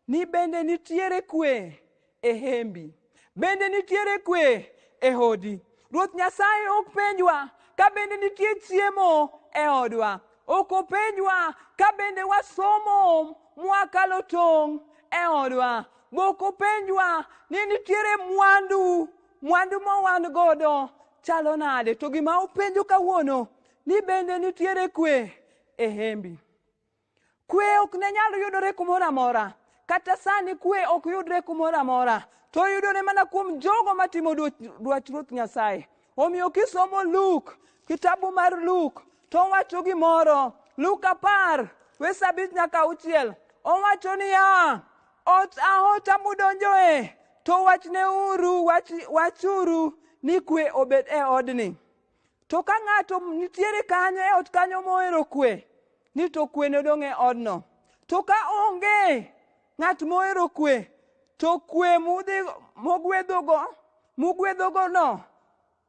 ni bende nitiere kwe e hembi? Bende nitiere kwe e hodi? Ruoth Nyasaye ok penjwa ka bende nitie chiemo e odwa. Ok openjwa ka bende wasomo mwakalo tong' e odwa. Ok openjwa ni nitiere mwandu ma wan godo chalo nade. To gima openjo kawuono, ni bende nitiere kwe e hembi? Kwe ok ne nyalo yudore kumoro amora. Kata sani kwe ok yudre kumoro amora. to yudore mana kuom jogo matimo dwach Ruoth Nyasaye. Omiyo kisomo Luk, kitabu mar Luk, to wacho gimoro, Luk 10, wes 5 nyaka 6, owacho niya, ot ahota mudonjoe, to wachuru ni kwe obed e odni. To ka ng'ato nitiere kanyo e ot kanyo mohero kwe, ni to kwe nodong' e odno. To ka onge ng'at mohero kwe, to kwe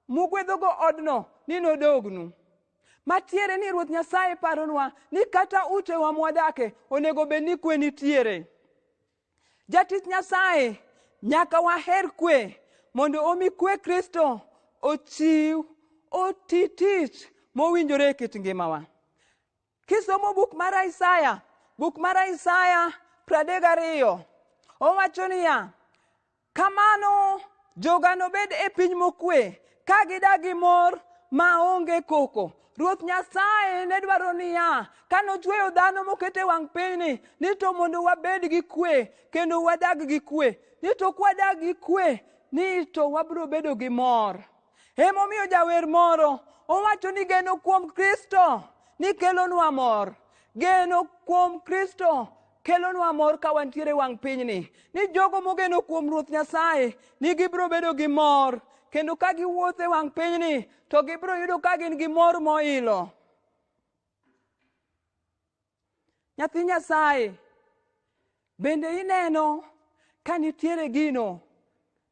mugwedhogo odno ni nodognu. Matiere ni Ruoth Nyasaye paronwa ni kata utewa mwadake onego bed ni kwe nitiere. Jatich Nyasaye nyaka waher kwe mondo omi kwe Kristo ochiw oti tich mowinjore e kit ngimawa. Kisomo buk mar Isaya 32, owacho niya, kamano joga nobed e piny mokwe, ka gidagi mor maonge koko. Ruoth Nyasaye ne dwaro niya, kanochweyo dhano mokete wang' pinyni, ni to mondo wabed gi kwe, kendo wadag gi kwe. Ni to kwadag gi kwe, ni to wabro bedo gi mor. Emomiyo jawer moro owacho ni geno kuom Kristo ni kelonwa mor. Geno kuom Kristo kelonwa mor ka wantiere wang' pinyni. Ni jogo mogeno kuom Ruoth Nyasaye ni gibro bedo gi mor, kendo ka giwuothe wang' pinyni to gibro yudo ka gin gi mor moilo. Nyathi Nyasaye, bende ineno ka nitiere gino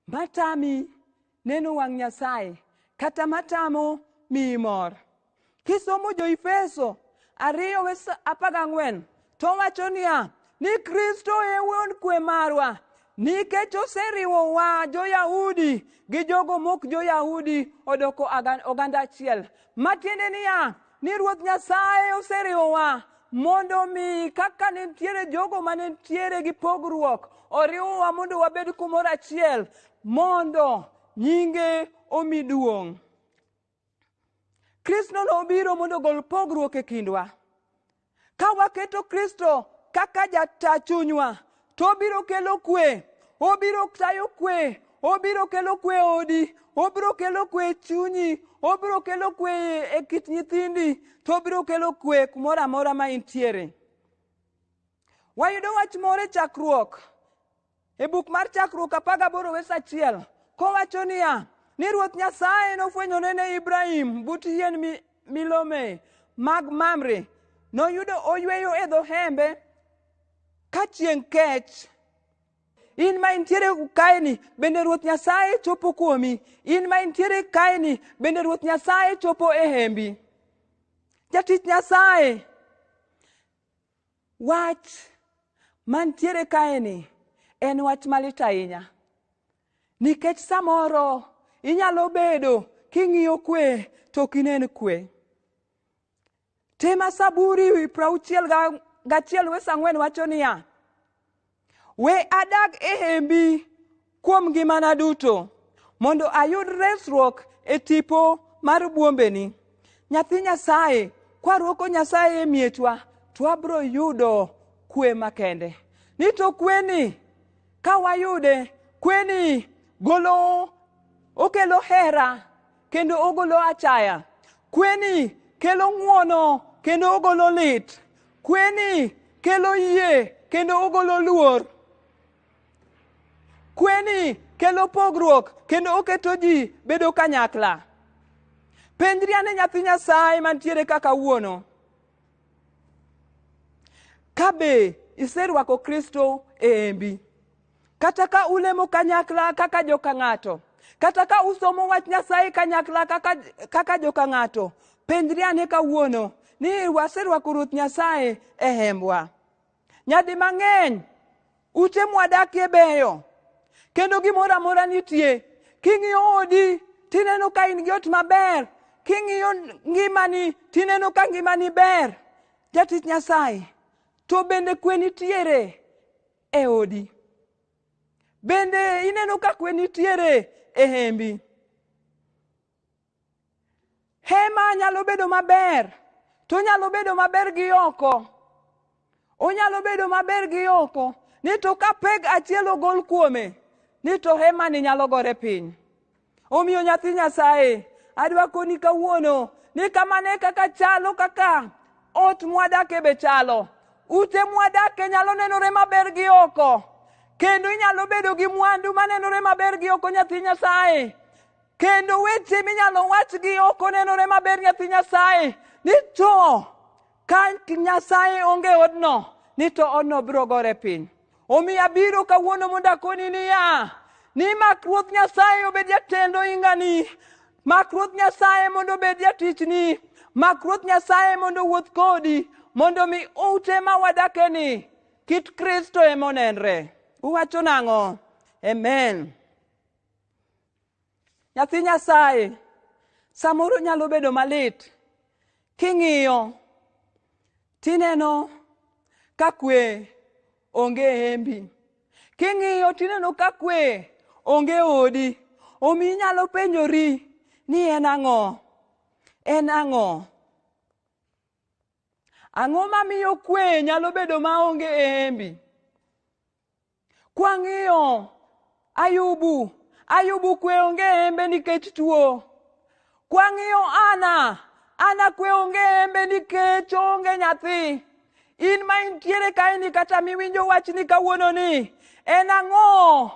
matami neno wang' Nyasaye, kata matamo miyi mor. Kisomo Jo-Efeso 2:14, to wacho niya, ni Kristo e wuon kwe marwa, nikech oseriwowa jo-Yahudi gi jogo mok jo-Yahudi odoko oganda achiel. Matiende niya, ni Ruoth Nyasaye oseriwowa mondo mi kaka nitiere jogo manitiere gi pogruok, oriwowa mondo wabed kumoro achiel, mondo nyinge omi duong'. Kristo nobiro mondo gol pogruok e kindwa. Ka waketo Kristo kaka jata chunywa, to obiro kelo kwe, obiro tayo kwe, obiro kelo kwe e odi, obiro kelo kwe e chunyi, obiro kelo kwe e kit nyithindi, to obiro kelo kwe kumoro amora ma intiere. Wayudo wach moro e chakruok, e buk mar Chakruok 18:1, kowacho niya, ni Ruoth Nyasaye nofwenyore ne Ibrahim but yien milome mag Mamre, noyudo oyweyo e dho hembe ka chieng' kech. In ma intiere kaeni, bende Ruoth Nyasaye chopo kuomi. In ma intiere kaeni, bende Ruoth Nyasaye chopo e hembi. Jatich Nyasaye, wach mantiere kaeni en wach malit ahinya. Nikech samoro inyalo bedo king'iyo kwe to kinen kwe. Tema Saburi 61:4 wacho niya, we adag e hembi kuom ngimana duto, mondo ayud resruok e tipo mar buombeni. Nyathi Nyasaye, kwaruoko Nyasaye e miechwa, to wabro yudo kwe makende. Ni to kweni, ka wayude, kweni okelo hera, kendo ogolo achaya. Kweni kelo ng'uono, kendo ogolo lit. Kweni kelo yie, kendo ogolo luor. Kweni kelo pogruok, kendo oketo ji bedo kanyakla. Penjri ane nyathi Nyasaye mantiere kaka wuono, kabe iserwako Kristo e hembi, kata ka ulemo kanyakla kaka joka ng'ato, kata ka usomo wach Nyasaye kanyakla kaka joka ng'ato. Penjri ane kawuono ni waserwako Ruoth Nyasaye e hembwa. Nyadi mang'eny ute mwadakie beyo, kendo gimoro amora nitie. King'iyo odi tineno ka in gi ot maber, king'iyo ngimani tineno ka ngimani ber. Jatich Nyasaye, to bende kwe nitiere e odi? Bende ineno ka kwe nitiere e hembi? Hema nyalo bedo maber, to nyalo bedo maber gi oko. Onyalo bedo maber gi oko, ni to ka peg achiel ogol kuome, ni to hema ni nyalo gore piny. Omiyo nyathi Nyasaye, adwa koni kawuono ni kamane kaka chalo kaka ot mwadake be chalo. Ute mwadake nyalo nenore maber gi oko. Kendo inyalo bedo gi mwandu manenore maber gi oko nyathi Nyasaye. Kendo weche minyalo wach gi oko nenore maber nyathi Nyasaye. Ni to ka Nyasaye onge odno, ni to odno biro gore piny. Omiyo abiro kawuono mondo akoni niya, ni mak Ruoth Nyasaye obed jatendo ingani. Mak Ruoth Nyasaye mondo obed jatichni. Mak Ruoth Nyasaye mondo wuoth kodi. Mondo mi ute ma wadake ni kit Kristo emonenre. Uwacho nang'o? Amen. Nyathi Nyasaye, samoro nyalo bedo malit. King'iyo, tineno ka kwe onge hembi. King'iyo, tineno ka kwe onge odi. Omi nyalo penjori ni en ang'o? En ang'o? Ang'o mamiyo kwe nyalo bedo maonge e hembi? Kwang'iyo Ayubu kwe onge e hembe nikech tuo. Kwang'iyo Ana kwe onge e hembe nikech onge nyathi. In ma intiere kaeni kata miwinjo wachni kawuono ni, en ang'o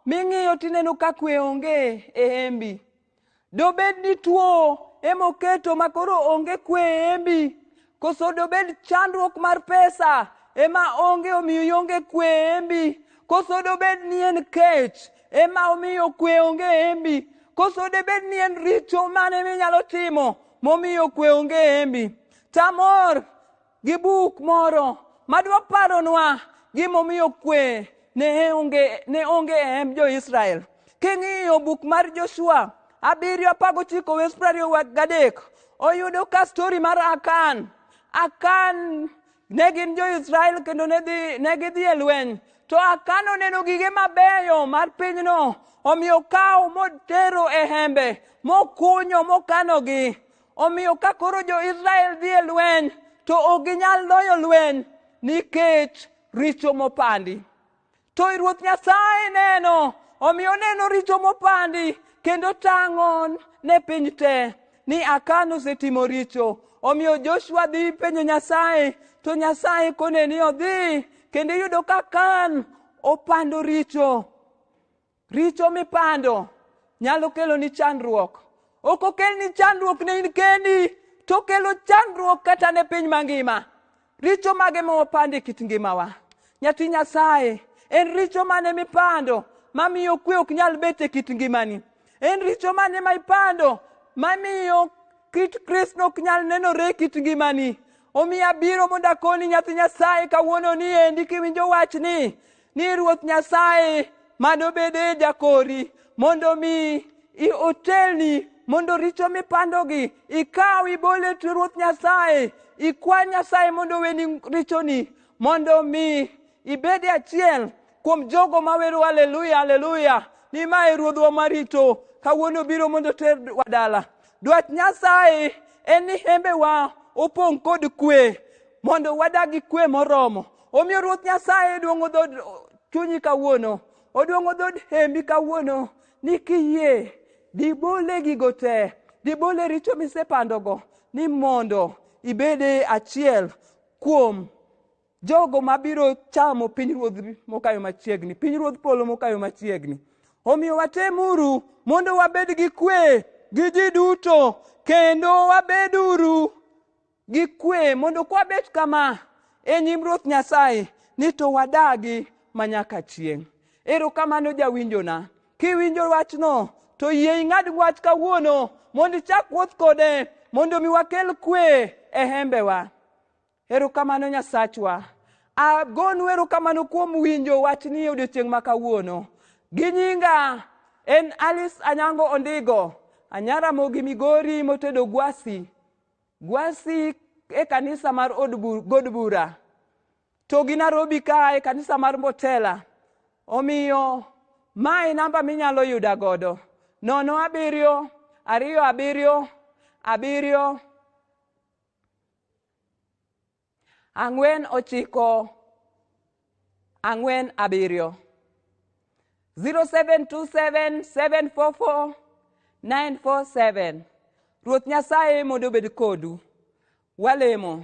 ming'iyo tineno ka kwe onge e hembi? Dobed ni tuo emoketo makoro onge kwe e hembi? Koso dobed chandruok mar pesa ema onge omiyo ionge kwe e hembi? Koso dobed ni en kech ema omiyo kwe onge e hembi? Koso dobed ni en richo mane minyalo timo momiyo kwe onge e hembi? Tamor gi buk moro madwa paronwa gimomiyo kwe ne onge e hemb jo-Israel. King'iyo buk mar Joshua 7:29-23, oyudo ka stori mar Akan ne gin jo-Israel kendo ne gidhi e lweny. To Akan oneno gige mabeyo mar pinyno, omiyo kawo motero e hembe, mokunyo, mokanogi. Omiyo ka koro jo-Israel dhi e lweny, to ok ginyal loyo lweny nikech richo mopandi. To Ruoth Nyasaye neno, omiyo neno richo mopandi, kendo tang'o ne piny te ni Akan osetimo richo. Omiyo Joshua dhi penjo Nyasaye, to Nyasaye kone ni odhi, kendo yudo ka Akan opando richo. Richo mipando nyalo kelo ni chandruok. Ok okel ni chandruok ne in kendi, to kelo chandruok kata ne piny mangima. Richo mage ma wapande kit ngimawa? Nyathi Nyasaye, en richo mane mipando mamiyo kwe ok nyal bet e kit ngimani? En richo mane ma ipando mamiyo kit Kristo ok nyal nenore e kit ngimani? Omiyo abiro mondo akoni nyathi Nyasaye kawuono ni endi kiwinjo wachni, ni Ruoth Nyasaye madobede jakori mondo mi otelni, mondo richo mipandogi ikaw ibol e Ruoth Nyasaye, ikwa Nyasaye mondo weni richoni, mondo mi ibede achiel kuom jogo mawero haleluya haleluya, ni mae Ruodhwa marito kawuono biro mondo terwa dala. Dwach Nyasaye en ni hembewa opong' kod kwe, mondo wadagi kwe moromo. Omiyo Ruoth Nyasaye duong'o dhod chunyi kawuono, oduong'o dhod hembi kawuono, ni kiyie dibole gigo te, dibole richo misepandogo, ni mondo ibede achiel kuom jogo mabiro chamo pinyruodh mokayo machiegni, pinyruodh polo mokayo machiegni. Omiyo watemuru mondo wabed gi kwe gi ji duto, kendo wabeduru gi kwe mondo kwabet kama e nyim Ruoth Nyasaye, ni to wadagi manyaka chieng'. Erokamano jawinjona, kiwinjo wachno to yie ing'ad wach kawuono mondo ichak wuoth kode mondo mi wakel kwe e hembewa. Erokamano Nyasachwa, agonu erokamano kuom winjo wachni e odiochieng' ma kawuono. Gi nyinga en Alice Anyango Ondigo, anyaramogi Migori motedo Gwasi e kanisa mar God Bura, to gi Nairobi ka e kanisa mar Mbotela. Omiyo mae namba minyalo yuda godo: 07 27 7 4 9 4 7. 0727-744-947. Ruoth Nyasaye mondo obed kodu. Walemo.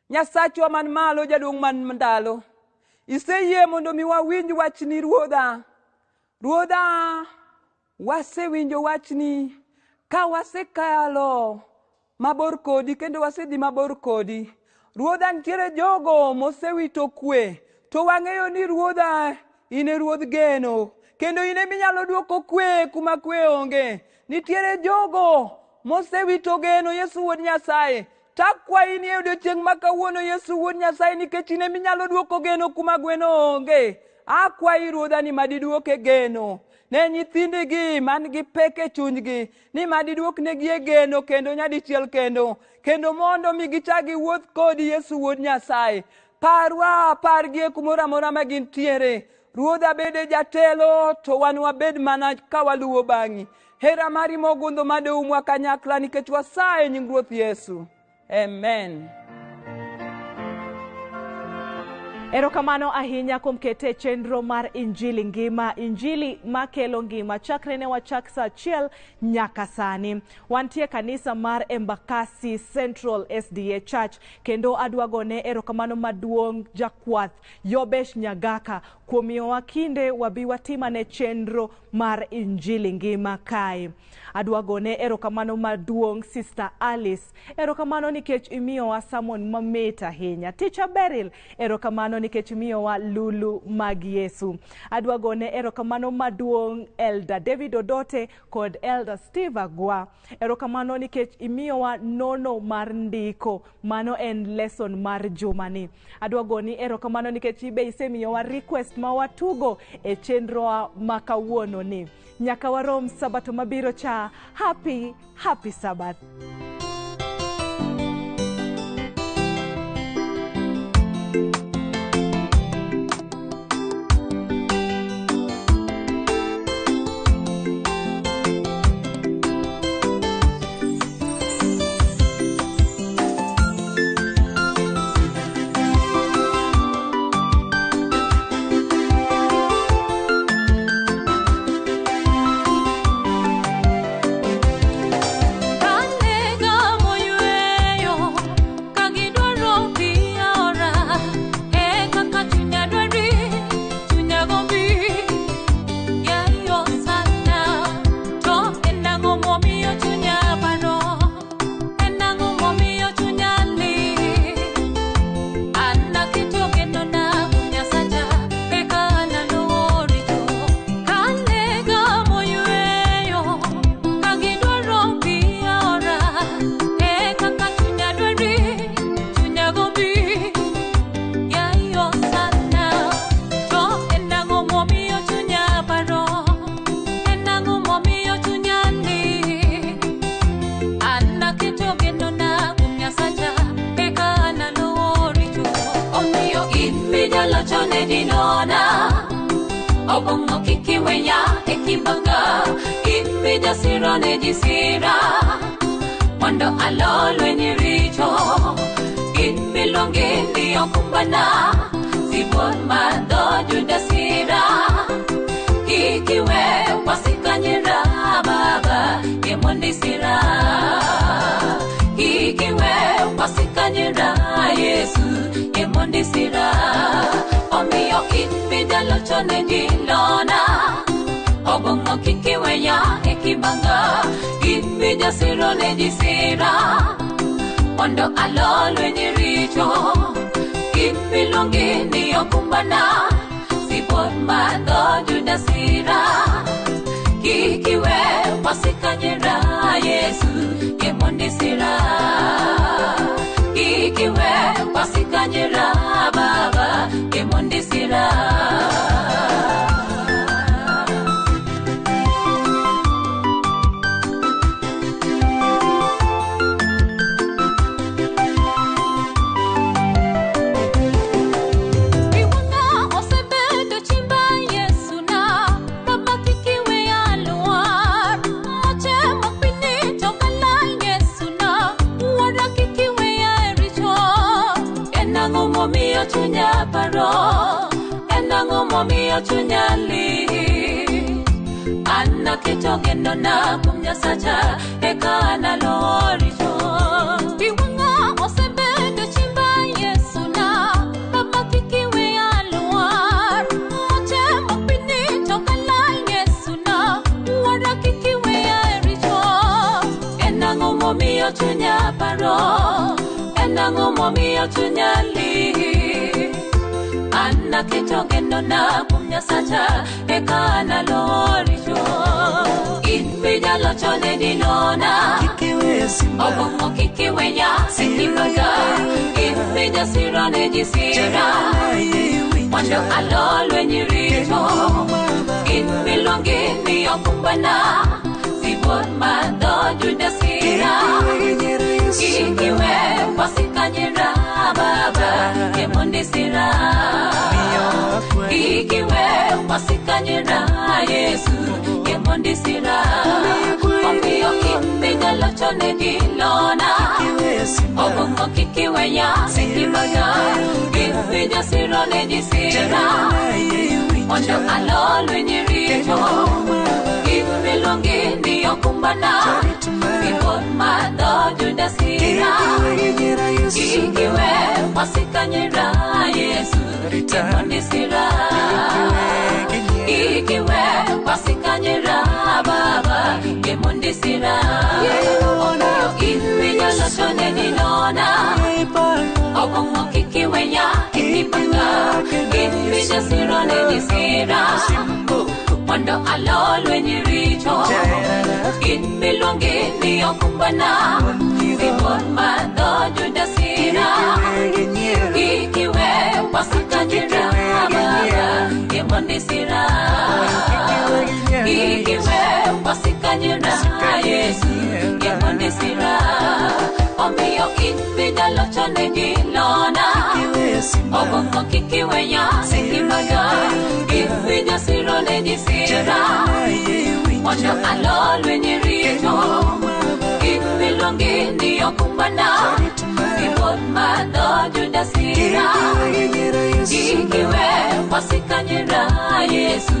Nyasachwa man malo, jaduong' man ndalo. Iseyie mondo mi wawinj wachni Ruodha. Ruodha, wasewinjo wachni ka wasekalo mabor kodi kendo wasedhi mabor kodi. Ruodha, nitiere jogo mosewito kwe, to wang'eyo ni Ruodha in e Ruodh geno, kendo in ema inyalo duoko kwe kuma kwe onge. Nitiere jogo mosewito geno, Yesu Wuod Nyasaye. Takwayi ni e odiochieng' ma kawuono, Yesu Wuod Nyasaye, nikech in ema inyalo duoko geno kuma gweno onge. Akwayi Ruodha ni madiduoke geno ne nyithindgi man gi pek e chunygi, ni madiduoknegi e geno kendo nyadichiel kendo mondo mi gichagi wuoth kodi, Yesu Wuod Nyasaye. Parwa, pargi e kumoro amora ma gintiere. Ruodha, bede jatelo, to wan wabed mana ka waluwo bang'i. Hera mari mogundho madoumwa kanyakla, nikech wasaye nying Ruoth Yesu. Amen.
Erokamano ahinya kuom kete chenro mar Injili ngima, Injili makelo ngima, chakre ne wachak saa 1 nyaka sani. Wantie kanisa mar Embakasi Central SDA Church, kendo adwagone erokamano maduong' jakwath Yobesh Nyagaka kuom miyowa kinde wabi watimane chenro mar Injili ngima kae. Adwagone erokamano maduong' Sister Alice, erokamano nikech imiyowa samon mamit ahinya. Teacher Beryl, erokamano nikech imiyowa lulu mag Yesu. Adwagone erokamano maduong' Elder David Odote kod Elder Steve Agwa, erokamano nikech imiyowa nono mar ndiko, mano en lesson mar jumani. Adwagoni erokamano nikech ibe isemiyowa request ma watugo e chenro makawuono ni. Nyaka warom sabato mabiro cha. Happy Sabbath.
Obongo kikiwenya ekibanga imida sirane jisira Mondo alolwe ni richo Inbilongi ni okumbana Sibon mando judasira Kikiwe wasikanyira baba Yemondi sira Kikiwe wasikanyira Yesu Yemondi sira Omiyo inbida lochone jilona Obongo kikiwenya ekibanga Inbida sirone jisira Mondo alolwe ni richo Inbilongi ni okumbana Sibon mando judasira Kikiwe wasikanyira Yesu Yemondi sira Kikiwe wasikanyira baba Yemondi sira Chunya paro, enango momiyo momiyo chunyali Anna kitogeno na kumnyasacha ekana lorito Biwanga osebendo chimba Yesu na baba kikiwe alwar Moche mapini tokala Yesu na wara kikiwe erito Enango momiyo chunya paro Enango momiyo chunyali Anna kitogeno na kumnyasacha ekana lorito Inbida lochone dinona Obongo kikiwe ya sikibaga Inbida sirane jisira Wando alolwe nyirito Inbilongi niyokumbana Sibon mado judasira Ikiwe wasikanyira baba Yemondisira Ikiwe wasikanyira Yesu Yemondisira Omiyo kimbiga lochone dilona Obongo kikiwe ya sikibaga Imbida sirone jisira Wando alolwe nyirito Imbilongi niyokumbana Sibon mado judasira Ikiwe wasikanyira Yesu Yemondisira Ikiwe wasikanyira baba Yemondisira Omiyo imbiga lochone dilona Obongo kikiwe ya sikibaga Imbida sirone jisira Wando alolwe nyirito Inbilongi niyokumbana Sibon mado judasira Ikiwe wasikanyira baba Yemondisira Ikiwe wasikanyira Yesu Yemondisira Omiyo inbida lochone dilona Obongo kikiwe ya sikibaga Imbida sirone jisira Wando alolwe nyirito Inbilongi niyokumbana Sibon mado judasira Ikiwe wasikanyira Yesu